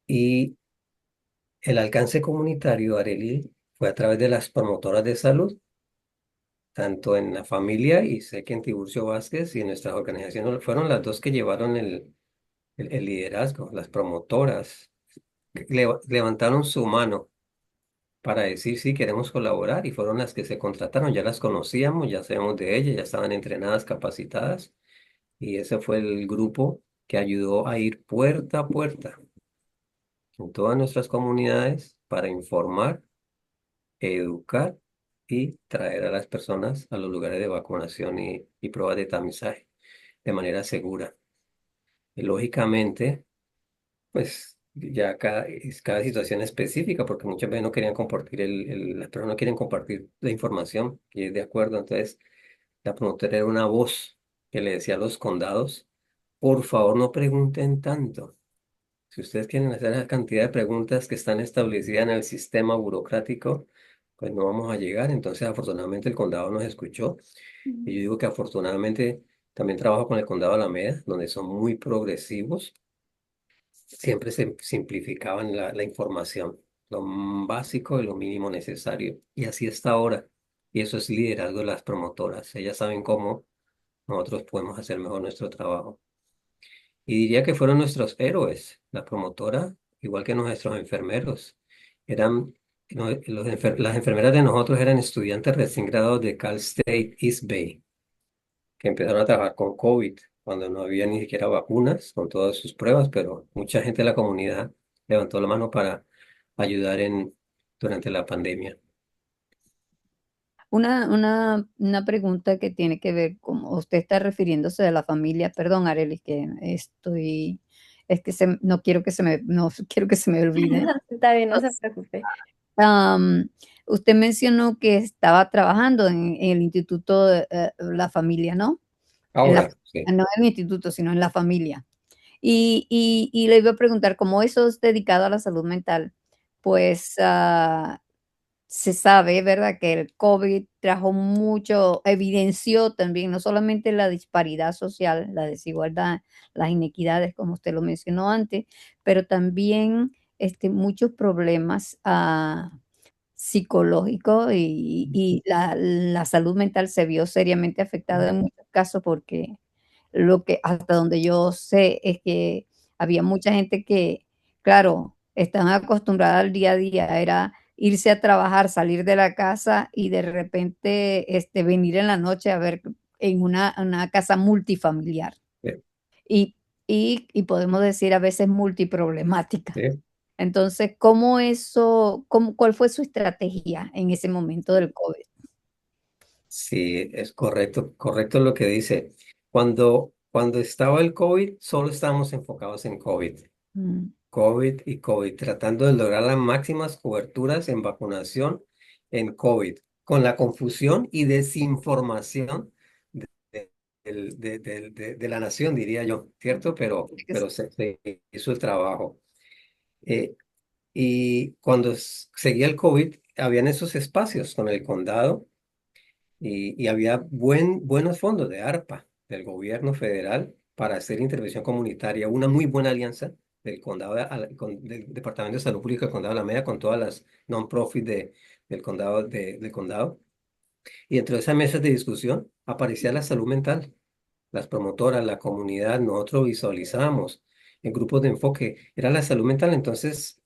Y el alcance comunitario, Arely, fue a través de las promotoras de salud, tanto en la familia y sé que en Tiburcio Vázquez y en nuestras organizaciones fueron las dos que llevaron el liderazgo, las promotoras. Levantaron su mano para decir sí, queremos colaborar y fueron las que se contrataron, ya las conocíamos, ya sabemos de ellas, ya estaban entrenadas, capacitadas y ese fue el grupo que ayudó a ir puerta a puerta en todas nuestras comunidades para informar, educar y traer a las personas a los lugares de vacunación y pruebas de tamizaje de manera segura. Y lógicamente, pues ya cada situación específica, porque muchas veces no querían compartir las personas no quieren compartir la información y es de acuerdo. Entonces, la promotora era una voz que le decía a los condados, por favor no pregunten tanto. Si ustedes quieren hacer esa cantidad de preguntas que están establecidas en el sistema burocrático, pues no vamos a llegar. Entonces, afortunadamente, el condado nos escuchó. Y yo digo que afortunadamente también trabajo con el condado de Alameda, donde son muy progresivos. Siempre se simplificaban la información, lo básico y lo mínimo necesario. Y así está ahora. Y eso es liderazgo de las promotoras. Ellas saben cómo nosotros podemos hacer mejor nuestro trabajo. Y diría que fueron nuestros héroes, la promotora, igual que nuestros enfermeros. Eran, las enfermeras de nosotros eran estudiantes recién graduados de Cal State East Bay, que empezaron a trabajar con COVID, cuando no había ni siquiera vacunas, con todas sus pruebas, pero mucha gente de la comunidad levantó la mano para ayudar durante la pandemia. Una pregunta que tiene que ver, como usted está refiriéndose de la familia, perdón, Arelis, que estoy, es que no quiero que no quiero que se me olvide. Está bien, no se preocupe. Am, Usted mencionó que estaba trabajando en el Instituto de la Familia, ¿no? En Ahora, sí. no en el instituto, sino en la familia. Y le iba a preguntar, como eso es dedicado a la salud mental, pues se sabe, ¿verdad?, que el COVID trajo mucho, evidenció también no solamente la disparidad social, la desigualdad, las inequidades, como usted lo mencionó antes, pero también muchos problemas psicológicos y la salud mental se vio seriamente afectada en muchos casos porque lo que hasta donde yo sé es que había mucha gente que, claro, estaban acostumbrada al día a día, era irse a trabajar, salir de la casa y de repente venir en la noche a ver en una casa multifamiliar Sí, y, y podemos decir a veces multiproblemática. sí. Entonces, ¿cuál fue su estrategia en ese momento del COVID? Sí, es correcto, correcto lo que dice. Cuando estaba el COVID, solo estábamos enfocados en COVID. Mm, COVID y COVID, tratando de lograr las máximas coberturas en vacunación en COVID, con la confusión y desinformación de, de la nación, diría yo, ¿cierto? Pero se hizo el trabajo. Eh, y cuando seguía el COVID, habían esos espacios con el condado y había buenos fondos de ARPA, del gobierno federal, para hacer intervención comunitaria, una muy buena alianza del condado, del Departamento de Salud Pública del Condado de Alameda con todas las non-profit del condado, del condado. Y dentro de esas mesas de discusión aparecía la salud mental, las promotoras, la comunidad, nosotros visualizamos en grupos de enfoque, era la salud mental, entonces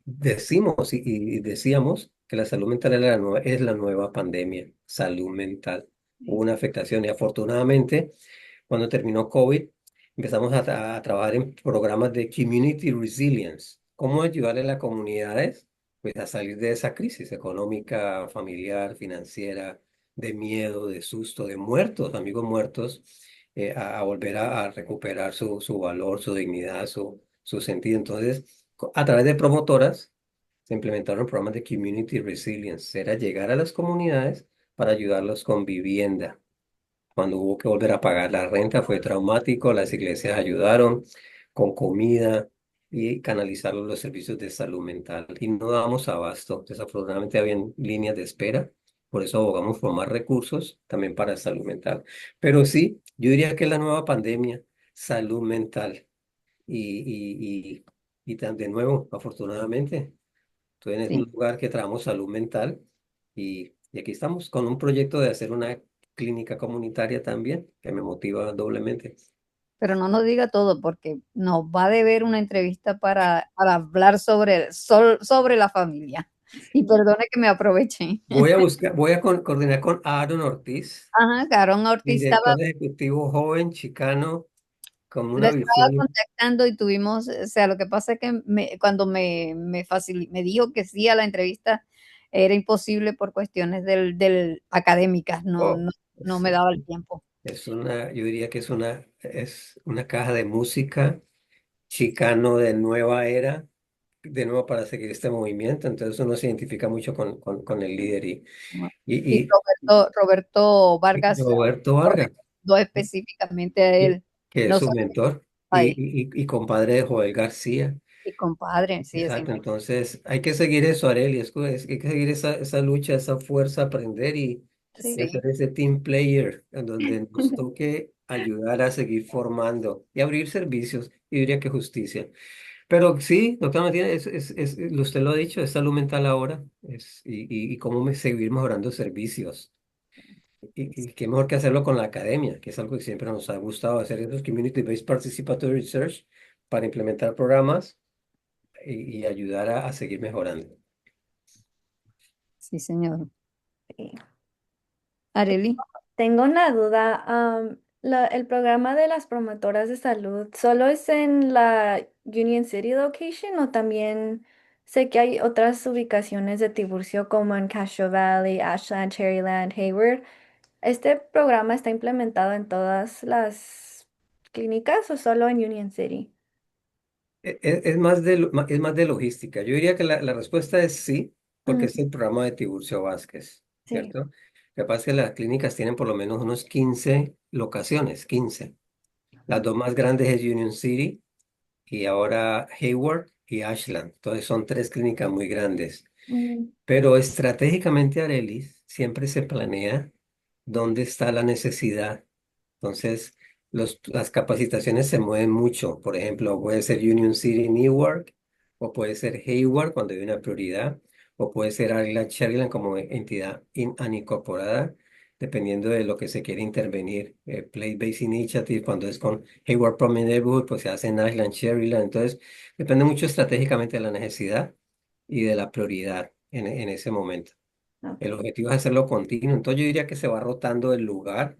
decimos y decíamos que la salud mental era es la nueva pandemia, salud mental. Hubo una afectación y afortunadamente cuando terminó COVID empezamos a trabajar en programas de community resilience, cómo ayudarle a las comunidades pues, a salir de esa crisis económica, familiar, financiera, de miedo, de susto, de muertos, amigos muertos a volver a recuperar su valor, su dignidad, su sentido. Entonces, a través de promotoras, se implementaron programas de Community Resilience. Era llegar a las comunidades para ayudarlos con vivienda. Cuando hubo que volver a pagar la renta fue traumático, las iglesias ayudaron con comida y canalizar los servicios de salud mental. Y no dábamos abasto. Desafortunadamente habían líneas de espera. Por eso abogamos por más recursos también para salud mental. Pero sí, yo diría que la nueva pandemia, salud mental. De nuevo, afortunadamente, estoy en un sí. lugar que trabajamos salud mental y aquí estamos con un proyecto de hacer una clínica comunitaria también, que me motiva doblemente. Pero no nos diga todo porque nos va a deber una entrevista para hablar sobre la familia. Y perdone que me aproveche. Voy a coordinar con Aaron Ortiz, Ajá, Carón Ortiz director ejecutivo joven, chicano, con lo una estaba visión. contactando y tuvimos, o sea, lo que pasa es que cuando me dijo que sí a la entrevista, era imposible por cuestiones del académicas, Oh, no me daba el tiempo. yo diría que es una caja de música chicano de nueva era, de nuevo para seguir este movimiento, entonces uno se identifica mucho con el líder Y y, Roberto y Vargas Roberto lo Vargas, recomendó específicamente a que él, que es no su solo mentor ahí. y compadre de Joel García. Y compadre, sí, es Exacto, importante. entonces hay que seguir eso, Arely, hay que seguir esa lucha, esa fuerza, aprender y Sí, hacer Sí, ese team player en donde nos toque ayudar a seguir formando y abrir servicios, y diría que justicia. Pero sí, doctora Martínez, usted lo ha dicho, es salud mental ahora, y cómo seguir mejorando servicios. Y qué mejor que hacerlo con la academia, que es algo que siempre nos ha gustado hacer, esos Community-Based Participatory Research para implementar programas y ayudar a seguir mejorando. sí, señor. sí. Areli. Tengo una duda. El programa de las promotoras de salud, ¿solo es en la Union City location o también sé que hay otras ubicaciones de Tiburcio como en Castro Valley, Ashland, Cherryland, Hayward? ¿Este programa está implementado en todas las clínicas o solo en Union City? Es más de logística. Yo diría que la respuesta es sí, porque Mm, es el programa de Tiburcio Vázquez, sí. ¿cierto? Lo que pasa es que las clínicas tienen por lo menos unos 15 locaciones, 15. Las dos más grandes es Union City y ahora Hayward y Ashland. Entonces son tres clínicas muy grandes. Mm, Pero estratégicamente, Arelis, siempre se planea dónde está la necesidad. Entonces, las capacitaciones se mueven mucho. Por ejemplo, puede ser Union City, Newark, o puede ser Hayward cuando hay una prioridad, o puede ser Island Cherryland como entidad anincorporada, dependiendo de lo que se quiere intervenir. Place-Based Initiative, cuando es con Hayward Prominent Neighborhood, pues se hace en Island Cherryland. Entonces, depende mucho estratégicamente de la necesidad y de la prioridad en ese momento. ok, El objetivo es hacerlo continuo. Entonces, yo diría que se va rotando el lugar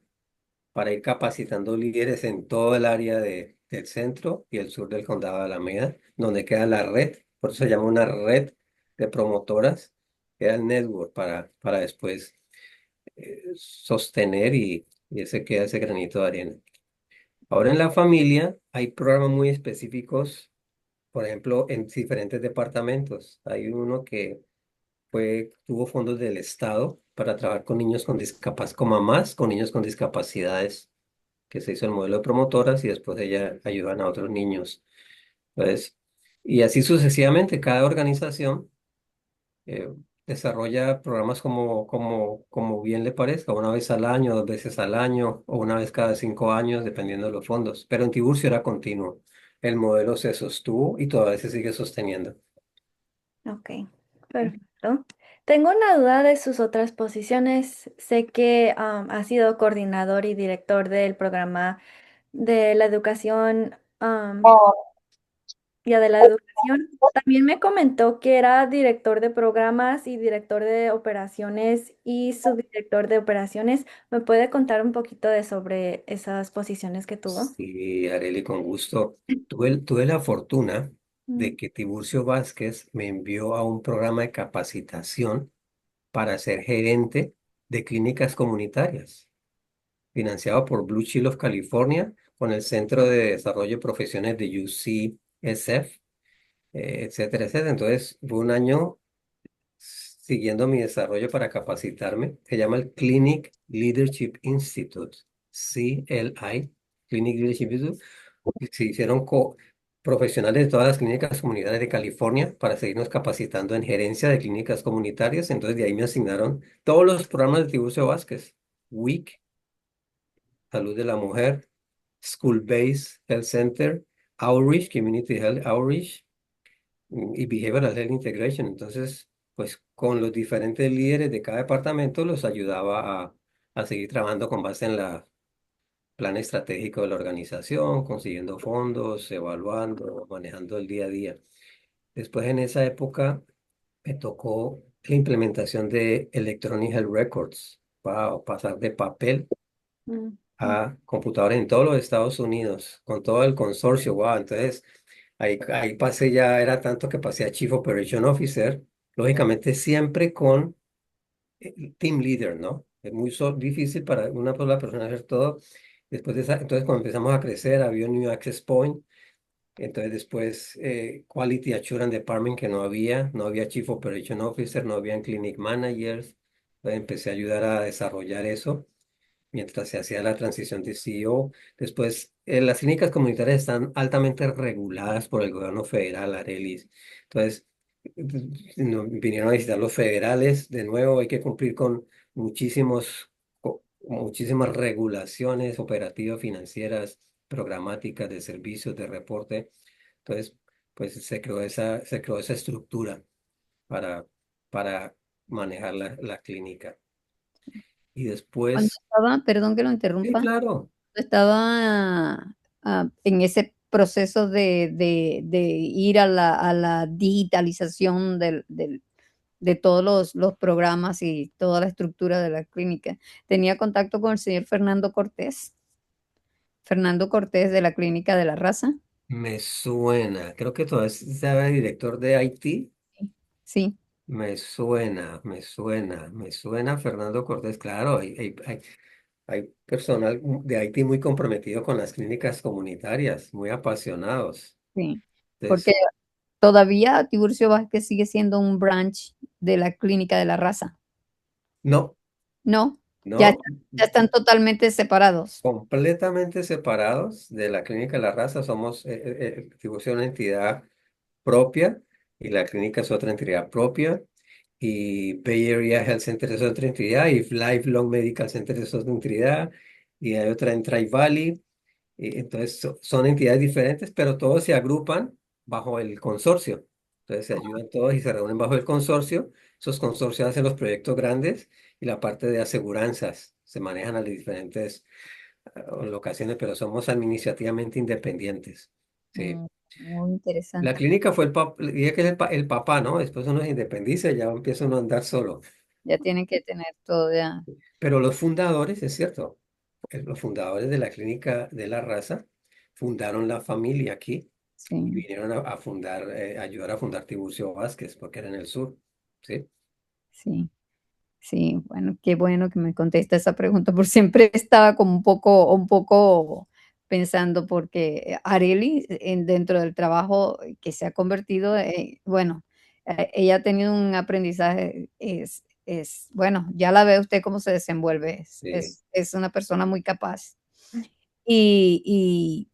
para ir capacitando líderes en todo el área del centro y el sur del condado de Alameda, donde queda la red, por eso se llama una red de promotoras, queda el network para después sostener y ese queda ese granito de arena. Ahora en la familia hay programas muy específicos, por ejemplo, en diferentes departamentos. Hay uno que tuvo fondos del Estado para trabajar con niños con discapacidad, con mamás con niños con discapacidades, que se hizo el modelo de promotoras y después ella ayudan a otros niños. Entonces, y así sucesivamente, cada organización eh, desarrolla programas como bien le parezca, una vez al año, dos veces al año o una vez cada 5 años, dependiendo de los fondos. Pero en Tiburcio era continuo. El modelo se sostuvo y todavía se sigue sosteniendo. ok, perfecto. Tengo una duda de sus otras posiciones. Sé que ha sido coordinador y director del programa de la educación, ya de la educación. También me comentó que era director de programas y director de operaciones y subdirector de operaciones. ¿Me puede contar un poquito de sobre esas posiciones que tuvo? Sí, Areli, con gusto. Tuve la fortuna Mm, de que Tiburcio Vázquez me envió a un programa de capacitación para ser gerente de clínicas comunitarias, financiado por Blue Shield of California con el Centro de Desarrollo de Profesiones de UCSF, etcétera, etcétera. Entonces, fue un año siguiendo mi desarrollo para capacitarme. Se llama el Clinic Leadership Institute, CLI, Clinic Leadership Institute. Y se hicieron profesionales de todas las clínicas comunitarias de California para seguirnos capacitando en gerencia de clínicas comunitarias. Entonces de ahí me asignaron todos los programas de Tiburcio Vázquez, WIC, Salud de la Mujer, School Based Health Center, Outreach, Community Health Outreach y Behavioral Health Integration. Entonces, pues con los diferentes líderes de cada departamento los ayudaba a seguir trabajando con base en la plan estratégico de la organización, consiguiendo fondos, evaluando, manejando el día a día. Después en esa época me tocó la implementación de Electronic Health Records para pasar de papel mm, mm, a computadores en todos los Estados Unidos, con todo el consorcio. Wow, entonces ahí pasé ya, era tanto que pasé a Chief Operation Officer, lógicamente siempre con team leader, ¿no? Es muy difícil para una sola persona hacer todo. Después de entonces cuando empezamos a crecer, había un New Access Point. Entonces después Quality Assurance Department que no había Chief Operation Officer, no habían Clinic Managers. Entonces empecé a ayudar a desarrollar eso. mientras se hacía la transición de CEO. Después, las clínicas comunitarias están altamente reguladas por el gobierno federal, Arelis. Entonces, vinieron a visitar los federales. De nuevo, hay que cumplir con muchísimas regulaciones operativas, financieras, programáticas, de servicios, de reporte. Entonces, pues se creó esa estructura para, para manejar la clínica. Y Cuando después, estaba, perdón que lo sí, interrumpa, claro. estaba en ese proceso de ir a la digitalización de todos los programas y toda la estructura de la clínica. Tenía contacto con el señor Fernando Cortés de la Clínica de la Raza. Me suena, creo que todavía estaba director de IT. Sí, Me suena Fernando Cortés. Claro, hay personal de IT muy comprometido con las clínicas comunitarias, muy apasionados. sí, porque Entonces, todavía Tiburcio Vázquez sigue siendo un branch de la Clínica de la Raza. no, No, ya, no, ya están totalmente separados. completamente separados de la clínica de la raza. Somos, digo, es una entidad propia y la clínica es otra entidad propia. Y Bay Area Health Center es otra entidad, y Lifelong Medical Center es otra entidad, y hay otra en Tri-Valley. Y entonces son entidades diferentes, pero todos se agrupan bajo el consorcio. Entonces se ayudan todos y se reúnen bajo el consorcio. Esos consorcios hacen los proyectos grandes y la parte de aseguranzas se manejan a las diferentes locaciones, pero somos administrativamente independientes. Sí. Muy La interesante. clínica fue diría que es el papá, ¿no? Después uno se independiza y ya empieza uno a andar solo. Ya tienen que tener todo ya. Pero los fundadores, es cierto, los fundadores de la Clínica de la Raza fundaron la familia aquí y Sí, vinieron a fundar, ayudar a fundar Tiburcio Vázquez, porque era en el sur, ¿sí? sí, sí. Bueno, qué bueno que me contesta esa pregunta, porque siempre estaba como un poco pensando, porque Areli, dentro del trabajo que se ha convertido, bueno, ella ha tenido un aprendizaje, bueno, ya la ve usted cómo se desenvuelve, Sí. es una persona muy capaz. Y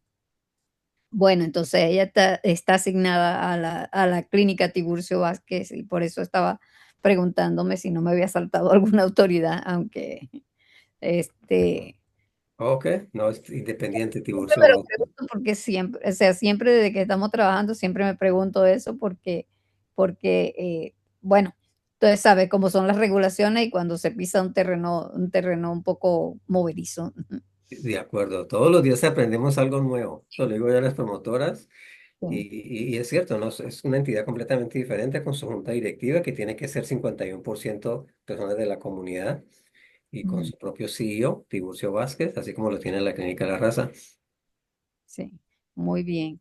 bueno, entonces ella está asignada a la clínica Tiburcio Vázquez y por eso estaba preguntándome si no me había saltado alguna autoridad, aunque este, Ok, no, es independiente siempre Tiburcio me lo Vázquez. pregunto porque siempre, o sea, siempre desde que estamos trabajando, siempre me pregunto eso porque bueno, entonces sabe cómo son las regulaciones y cuando se pisa un terreno un poco movedizo. De acuerdo, todos los días aprendemos algo nuevo. Eso lo digo yo a las promotoras. Y, Sí, y es cierto, ¿no? Es una entidad completamente diferente con su junta directiva que tiene que ser 51% personas de la comunidad y con mm, su propio CEO, Tiburcio Vázquez, así como lo tiene la Clínica La Raza. sí, muy bien.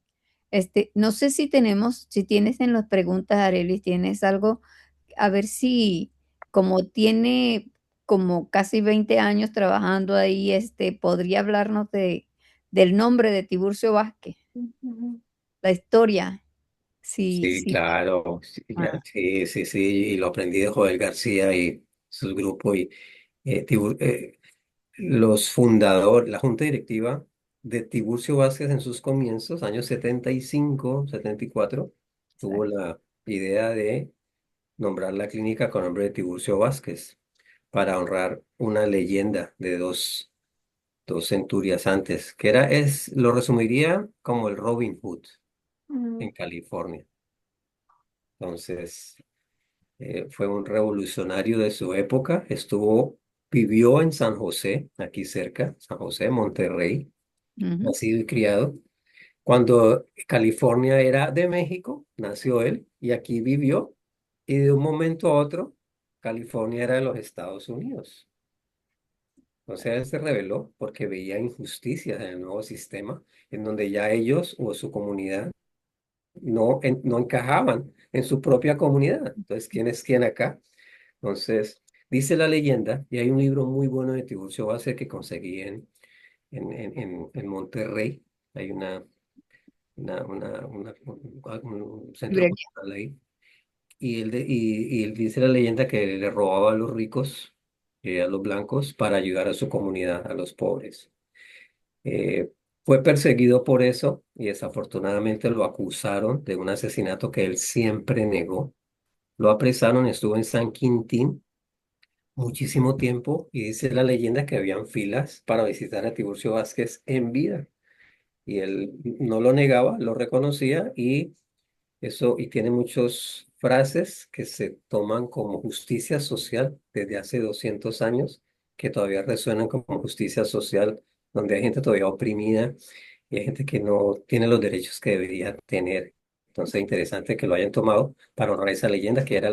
No sé si tenemos, si tienes en las preguntas, Arelis, tienes algo, a ver si, como tiene como casi 20 años trabajando ahí, podría hablarnos del nombre de Tiburcio Vázquez, Ujú. la historia. Sí, Sí, sí. claro, sí, Ah, sí, sí, sí, y lo aprendí de Joel García y su grupo y los fundadores, la junta directiva de Tiburcio Vázquez en sus comienzos, años 75, 74, tuvo exacto. la idea de nombrar la clínica con nombre de Tiburcio Vázquez para honrar una leyenda de dos centurias antes, lo resumiría como el Robin Hood Mm, en California. Entonces, fue un revolucionario de su época, vivió en San José, aquí cerca, San José, Monterrey, Ujú, nacido y criado. Cuando California era de México, nació él y aquí vivió, y de un momento a otro, California era de los Estados Unidos. O sea, él se rebeló porque veía injusticias en el nuevo sistema, en donde ya ellos o su comunidad no encajaban en su propia comunidad. Entonces, ¿quién es quién acá? Entonces, dice la leyenda, y hay un libro muy bueno de Tiburcio Base que conseguí en Monterrey. Hay un centro librería. cultural ahí. Y él dice la leyenda que le robaba a los ricos a los blancos para ayudar a su comunidad, a los pobres. Eh, Fue perseguido por eso y desafortunadamente lo acusaron de un asesinato que él siempre negó. Lo apresaron, estuvo en San Quintín muchísimo tiempo y dice la leyenda que habían filas para visitar a Tiburcio Vázquez en vida. Y él no lo negaba, lo reconocía y eso, y tiene muchas frases que se toman como justicia social desde hace 200 años, que todavía resuenan como justicia social, donde hay gente todavía oprimida y hay gente que no tiene los derechos que debería tener. Entonces, interesante que lo hayan tomado para honrar esa leyenda que era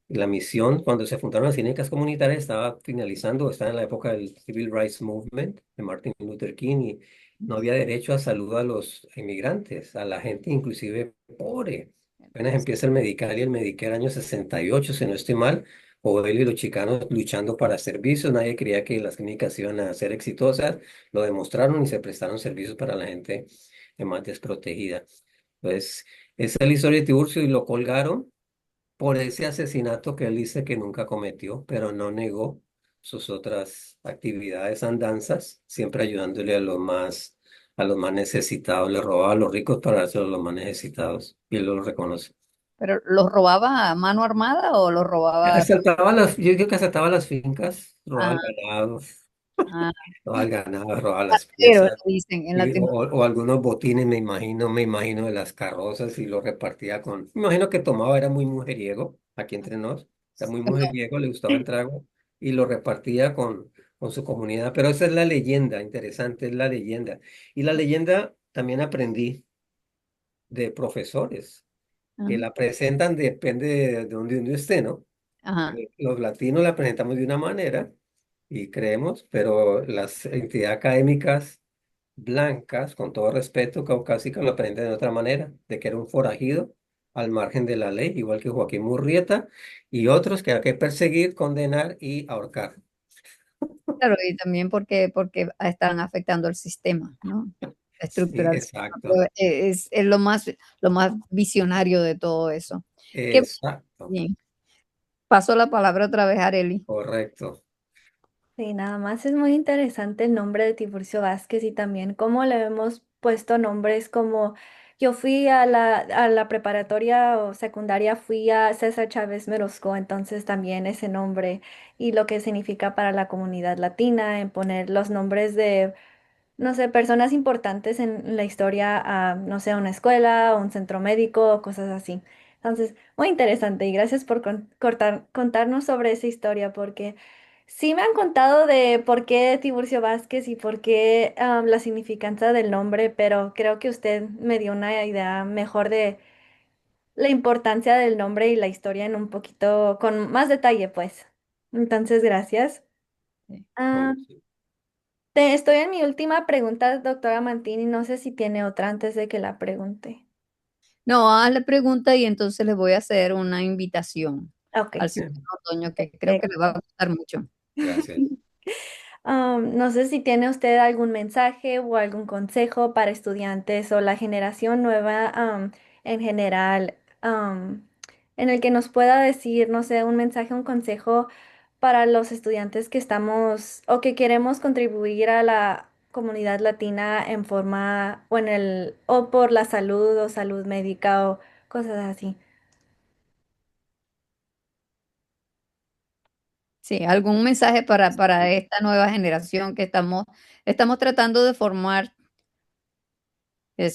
la misión. Cuando se fundaron las clínicas comunitarias estaba finalizando, estaba en la época del Civil Rights Movement de Martin Luther King y no había derecho a salud a los inmigrantes, a la gente inclusive pobre. Apenas empieza el Medical y el Medicare año 68 si no estoy mal, o él y los chicanos luchando para servicios, nadie creía que las clínicas iban a ser exitosas, lo demostraron y se prestaron servicios para la gente más desprotegida. Entonces, esa es la historia de Tiburcio y lo colgaron por ese asesinato que él dice que nunca cometió, pero no negó sus otras actividades, andanzas, siempre ayudándole a los más necesitados. Le robaba a los ricos para dárselo a los más necesitados, y él lo reconoce. ¿Pero los robaba a mano armada o los robaba? Yo digo que asaltaba las fincas, robaba Ah, el ganado, ah, robaba el ganado, robaba las pero le piezas. dicen en Y Latinoamérica. o algunos botines, me imagino, de las carrozas y lo repartía con. Me imagino que tomaba, era muy mujeriego, aquí entre nos, era muy mujeriego, le gustaba el trago y lo repartía con su comunidad. Pero esa es la leyenda, interesante, es la leyenda. Y la leyenda también aprendí de profesores que la presentan, depende de donde uno esté, ¿no? Ajá. Los latinos la presentamos de una manera y creemos, pero las entidades académicas blancas, con todo respeto, caucásicas lo aprenden de otra manera, de que era un forajido al margen de la ley, igual que Joaquín Murrieta y otros que hay que perseguir, condenar y ahorcar. Claro, y también porque están afectando el sistema, ¿no? La Sí, estructura del sistema. exacto, Pero es lo más visionario de todo eso. Qué exacto, bien. Paso la palabra otra vez a Areli. correcto. Sí, nada más es muy interesante el nombre de Tiburcio Vázquez y también cómo le hemos puesto nombres como yo fui a la preparatoria o secundaria, fui a César Chávez Merosco, entonces también ese nombre y lo que significa para la comunidad latina en poner los nombres de no sé, personas importantes en la historia a, no sé, una escuela, un centro médico o cosas así. Entonces, muy interesante y gracias por contarnos sobre esa historia porque sí me han contado de por qué Tiburcio Vázquez y por qué la significancia del nombre, pero creo que usted me dio una idea mejor de la importancia del nombre y la historia en un poquito, con más detalle, pues. Entonces, gracias. Sí. Ah, Bueno, sí. estoy en mi última pregunta, doctora Mantini. No sé si tiene otra antes de que la pregunte. No, haz la pregunta y entonces les voy a hacer una invitación Ok, al señor Bien, Otoño que creo que le va a perfecto. gustar mucho. gracias. No sé si tiene usted algún mensaje o algún consejo para estudiantes o la generación nueva, en general, en el que nos pueda decir, no sé, un mensaje, un consejo para los estudiantes que estamos o que queremos contribuir a la comunidad latina en forma o en el o por la salud o salud médica o cosas así. Sí, algún mensaje para esta nueva generación que estamos tratando de formar.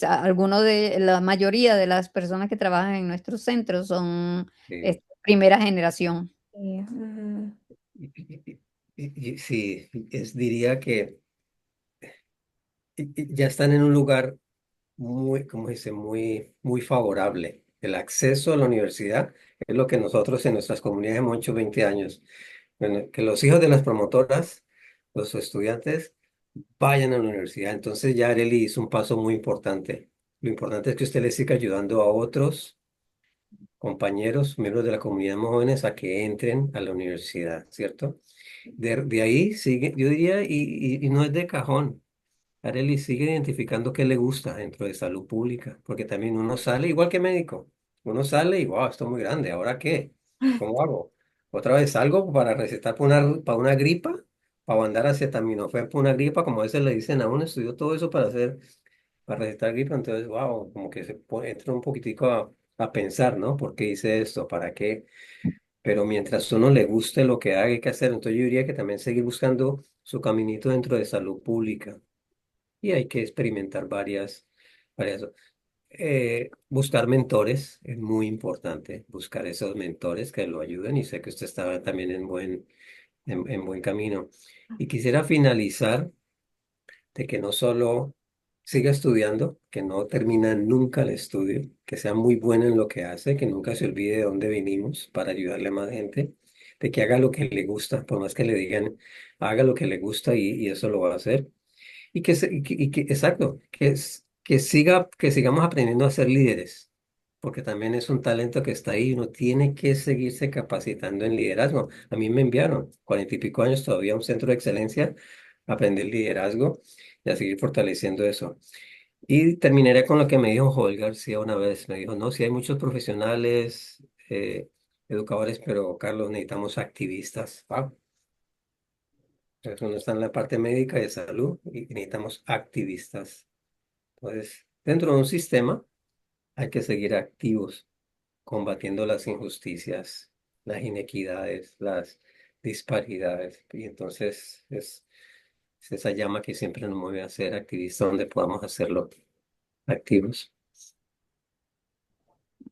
Algunos de la mayoría de las personas que trabajan en nuestros centros son primera generación. Sí, ujú. Sí, diría que ya están en un lugar muy, como dice, muy favorable. El acceso a la universidad es lo que nosotros en nuestras comunidades hemos hecho 20 años. Bueno, que los hijos de las promotoras, los estudiantes, vayan a la universidad. Entonces ya Arely hizo un paso muy importante. Lo importante es que usted le siga ayudando a otros compañeros, miembros de la comunidad más jóvenes, a que entren a la universidad, ¿cierto? De ahí sigue, yo diría, y no es de cajón. Arely sigue identificando qué le gusta dentro de salud pública, porque también uno sale igual que médico. Uno sale y, wow, esto es muy grande, ¿ahora qué? ¿Cómo hago? otra vez algo para recetar para una gripa, para mandar acetaminofén para una gripa, como a veces le dicen a uno, estudió todo eso para recetar gripa, entonces, wow, como que entra un poquitico a pensar, ¿no? ¿Por qué hice esto? ¿Para qué? Pero mientras a uno le guste lo que haga, hay que hacer, entonces yo diría que también seguir buscando su caminito dentro de salud pública y hay que experimentar varias. Buscar mentores es muy importante, buscar esos mentores que lo ayuden y sé que usted está también en buen camino. Y quisiera finalizar de que no solo siga estudiando, que no termina nunca el estudio, que sea muy bueno en lo que hace, que nunca se olvide de dónde venimos para ayudarle a más gente, de que haga lo que le gusta, por más que le digan, haga lo que le gusta y eso lo va a hacer. Exacto, que sigamos aprendiendo a ser líderes, porque también es un talento que está ahí, uno tiene que seguirse capacitando en liderazgo. A mí me enviaron 40 y pico años todavía a un centro de excelencia, a aprender liderazgo y a seguir fortaleciendo eso. Y terminaré con lo que me dijo Joel García una vez, me dijo, no, sí hay muchos profesionales, educadores, pero Carlos, necesitamos activistas. Wow. Entonces, uno está en la parte médica de salud y necesitamos activistas. Entonces, dentro de un sistema hay que seguir activos, combatiendo las injusticias, las inequidades, las disparidades. Y entonces es esa llama que siempre nos mueve a ser activistas donde podamos hacerlo activos.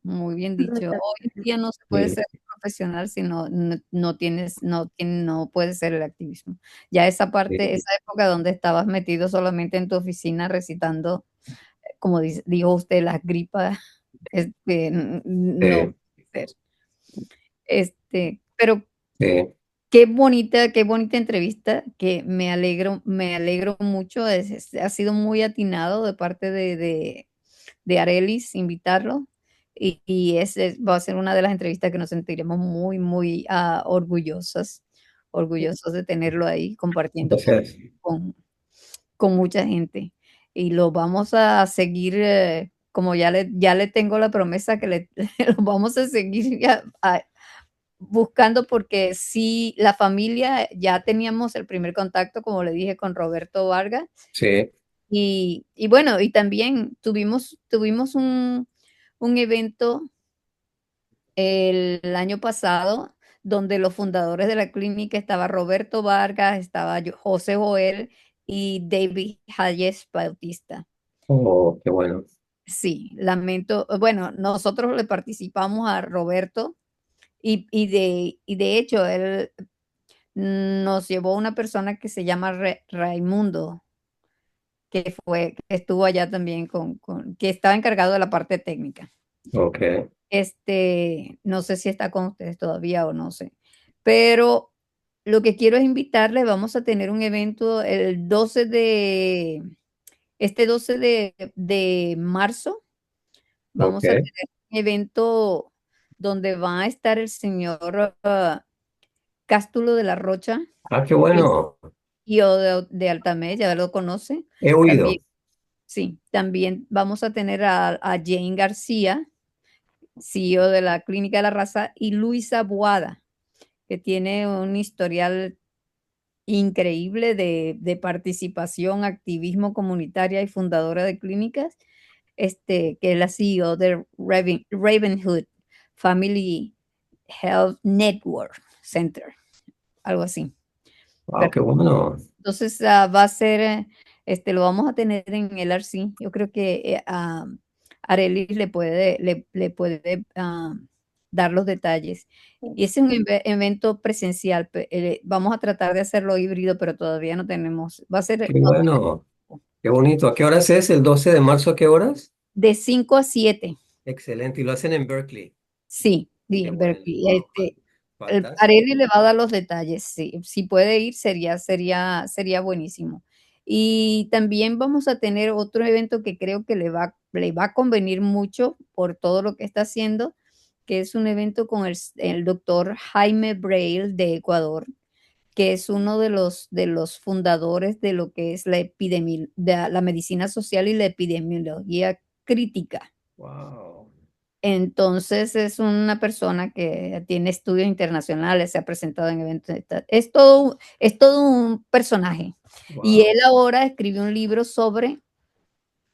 Muy bien dicho. Hoy en día no se puede Sí, ser profesional si no tienes, no puedes ser el activismo. Ya esa parte, sí, esa época donde estabas metido solamente en tu oficina recitando, como dijo usted, las gripas, no sí, puede ser. Pero sí, qué bonita entrevista, que me alegro mucho. Ha sido muy atinado de parte de Arelis invitarlo. Y va a ser una de las entrevistas que nos sentiremos muy, muy orgullosos de tenerlo ahí compartiendo entonces, con mucha gente. Y lo vamos a seguir, como ya le tengo la promesa que lo vamos a seguir buscando porque sí, la familia, ya teníamos el primer contacto, como le dije, con Roberto Vargas. sí, Y bueno, y también tuvimos un evento el año pasado donde los fundadores de la clínica estaba Roberto Vargas, estaba José Joel y David Hayes Bautista. oh, qué bueno. Sí, lamento, bueno, nosotros le participamos a Roberto y de hecho él nos llevó una persona que se llama Raimundo, que estuvo allá también que estaba encargado de la parte técnica. Ok. No sé si está con ustedes todavía o no sé, pero lo que quiero es invitarles, vamos a tener un evento el 12 de marzo, Ok. vamos a tener un evento donde va a estar el señor Cástulo de la Rocha, Ah, qué que es bueno. CEO de Altamés, ya lo conoce. He También, oído. sí, también vamos a tener a Jane García, CEO de la Clínica de la Raza, y Luisa Boada, que tiene un historial increíble de participación, activismo comunitaria y fundadora de clínicas, que es la CEO de Ravenhood Family Health Network Center, algo así. Wow, qué bueno. Entonces, va a ser, lo vamos a tener en el RC. Yo creo que Arelis le puede dar los detalles. Y ese es un evento presencial. Vamos a tratar de hacerlo híbrido, pero todavía no tenemos. Va a ser Qué bueno. Qué bonito. ¿A qué horas es? ¿El 12 de marzo? ¿A qué horas? de 5 a 7. Excelente. Y lo hacen en Berkeley. Sí, Qué bien, bueno. Berkeley. Wow. El Fantástico. Areli le va a dar los detalles, sí. Si puede ir, sería buenísimo. Y también vamos a tener otro evento que creo que le va a convenir mucho por todo lo que está haciendo, que es un evento con el doctor Jaime Braille de Ecuador, que es uno de los fundadores de lo que es de la medicina social y la epidemiología crítica. Wow. Entonces es una persona que tiene estudios internacionales, se ha presentado en eventos. Es todo un personaje. Y Wow. él ahora escribió un libro sobre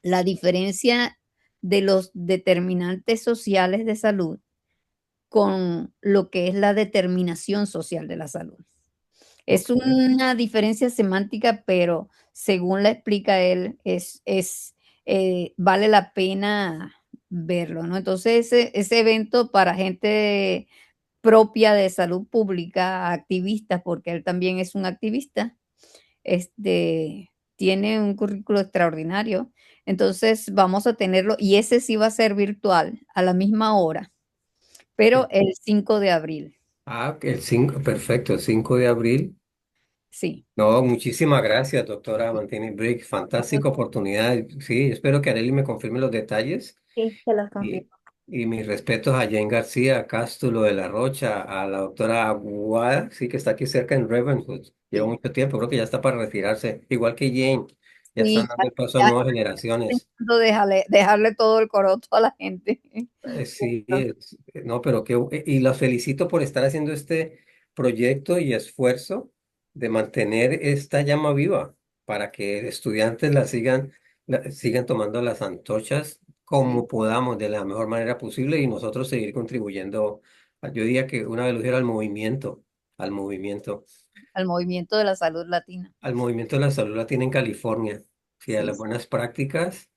la diferencia de los determinantes sociales de salud con lo que es la determinación social de la salud. Es Ok. una diferencia semántica, pero según la explica él, vale la pena verlo, ¿no? Entonces, ese evento para gente propia de salud pública, activistas, porque él también es un activista, tiene un currículo extraordinario. Entonces, vamos a tenerlo, y ese sí va a ser virtual a la misma hora, pero el 5 de abril. Ah, el 5 perfecto, el 5 de abril. Sí. No, muchísimas gracias, doctora Mantini Brick. Fantástica oportunidad. Sí, espero que Arely me confirme los detalles. Sí, te los Y, confirmo. y mis respetos a Jane García, a Cástulo de la Rocha, a la doctora Aguada, sí, que está aquí cerca en Ravenhood. Lleva Sí. mucho tiempo, creo que ya está para retirarse. Igual que Jane, ya están Sí, dando el paso a ya nuevas generaciones. intento dejarle todo el coroto a la gente. Sí, no, pero y los felicito por estar haciendo este proyecto y esfuerzo de mantener esta llama viva para que estudiantes sigan tomando las antorchas Sí, como podamos de la mejor manera posible y nosotros seguir contribuyendo. Yo diría que una vez lo dijera al movimiento, al movimiento de la salud latina. al movimiento de la salud latina en California, sí, a Sí, las sí, buenas prácticas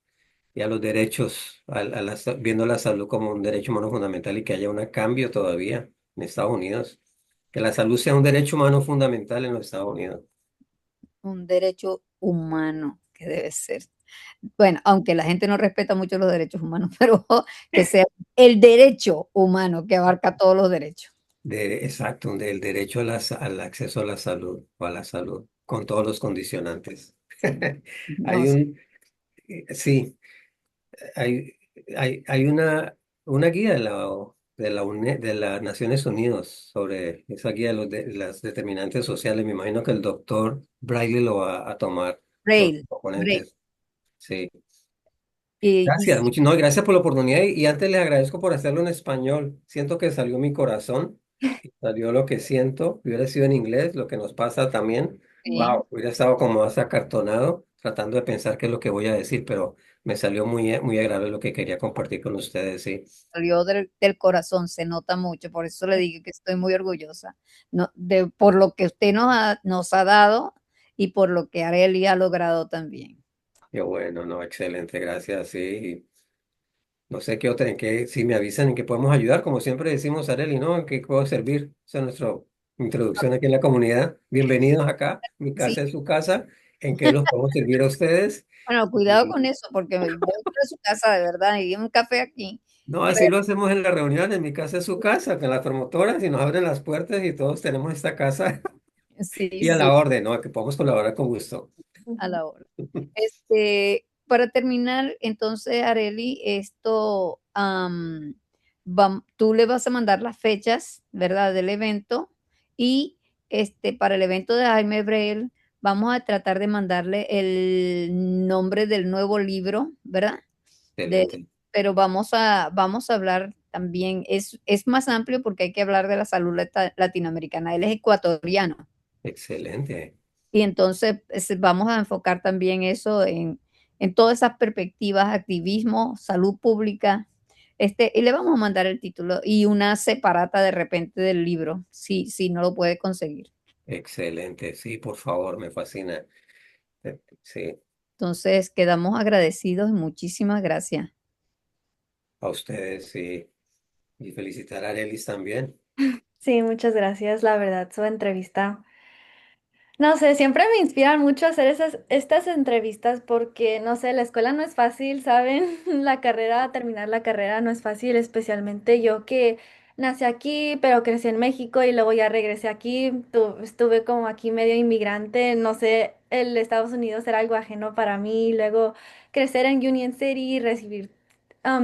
y a los derechos, viendo la salud como un derecho humano fundamental y que haya un cambio todavía en Estados Unidos. Que la salud sea un derecho humano fundamental en los Estados Unidos. un derecho humano que debe ser. Bueno, aunque la gente no respeta mucho los derechos humanos, pero que sea el derecho humano que abarca todos los derechos. Exacto, del derecho a al acceso a la salud o a la salud, con todos los condicionantes. Sí. No, Hay sí, hay, hay una guía de las Naciones Unidas sobre esa guía de, de las determinantes sociales. Me imagino que el doctor Braille lo va a tomar sobre los Braille, Braille. componentes. Sí. Y Gracias, sí, no, gracias por la oportunidad y antes les agradezco por hacerlo en español. Siento que salió mi corazón, y salió lo que siento. Hubiera sido en inglés, lo que nos pasa también. sí, Wow, hubiera estado como más acartonado tratando de pensar qué es lo que voy a decir, pero me salió muy agradable lo que quería compartir con ustedes, sí. salió del corazón, se nota mucho, por eso le digo que estoy muy orgullosa, no, por lo que usted nos ha dado y por lo que Areli ha logrado también. Qué bueno, no, excelente, gracias, sí. No sé qué otra, si me avisan en qué podemos ayudar, como siempre decimos, Areli, ¿no? ¿En qué puedo servir? Esa es nuestra introducción aquí en la comunidad. Bienvenidos acá, mi Sí, casa es su casa, ¿en qué los podemos servir a ustedes? bueno, cuidado Y con eso, porque voy a su casa de verdad y un café aquí. no, así Pero lo hacemos en las reuniones, mi casa es su casa, con las promotoras y nos abren las puertas y todos tenemos esta casa sí, y a sí, la orden, ¿no? Que podemos colaborar con gusto. a Ujú. la hora. Para terminar, entonces, Areli, tú le vas a mandar las fechas, ¿verdad?, del evento y para el evento de Jaime Brel vamos a tratar de mandarle el nombre del nuevo libro, ¿verdad? De, Excelente, pero vamos a hablar también, es más amplio porque hay que hablar de la salud latinoamericana. Él es ecuatoriano. excelente, Y entonces vamos a enfocar también eso en todas esas perspectivas, activismo, salud pública, y le vamos a mandar el título y una separata de repente del libro, si no lo puede conseguir. excelente, sí, por favor, me fascina. Sí, Entonces, quedamos agradecidos y muchísimas gracias. a ustedes, sí. Y felicitar a Arelis también. Sí, muchas gracias. La verdad, su entrevista. No sé, siempre me inspiran mucho hacer estas entrevistas porque, no sé, la escuela no es fácil, ¿saben? La carrera, terminar la carrera no es fácil, especialmente yo que nací aquí, pero crecí en México y luego ya regresé aquí, estuve como aquí medio inmigrante, no sé, el Estados Unidos era algo ajeno para mí, luego crecer en Union City, recibir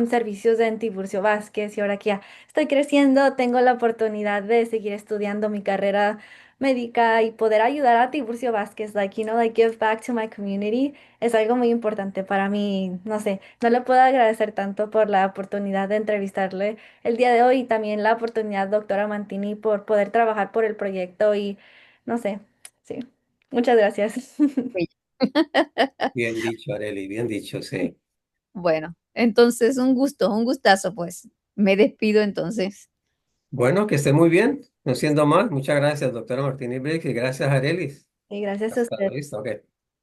servicios en Tiburcio Vázquez y ahora que ya estoy creciendo, tengo la oportunidad de seguir estudiando mi carrera médica y poder ayudar a Tiburcio Vázquez, like, like give back to my community, es algo muy importante para mí. No sé, no le puedo agradecer tanto por la oportunidad de entrevistarle el día de hoy y también la oportunidad, doctora Mantini, por poder trabajar por el proyecto y no sé, sí, muchas gracias. Bien dicho, Areli, bien dicho, sí. Bueno, entonces un gusto, un gustazo, pues. Me despido entonces. Bueno, que esté muy bien. No siendo más, muchas gracias, doctora Martínez Briggs, y gracias, Arelis. Y gracias a Hasta la usted. vista, ok.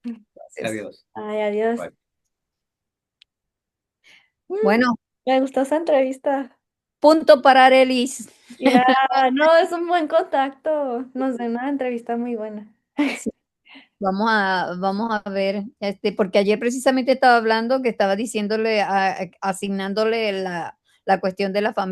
Gracias. Adiós. Ay, adiós. Bye. Mm, Bueno, Me gustó esa entrevista. punto para Arelis. Ya, no, es un buen contacto. Nos dio una entrevista muy buena. Sí, vamos a ver, porque ayer precisamente estaba hablando que estaba diciéndole, asignándole la cuestión de la familia.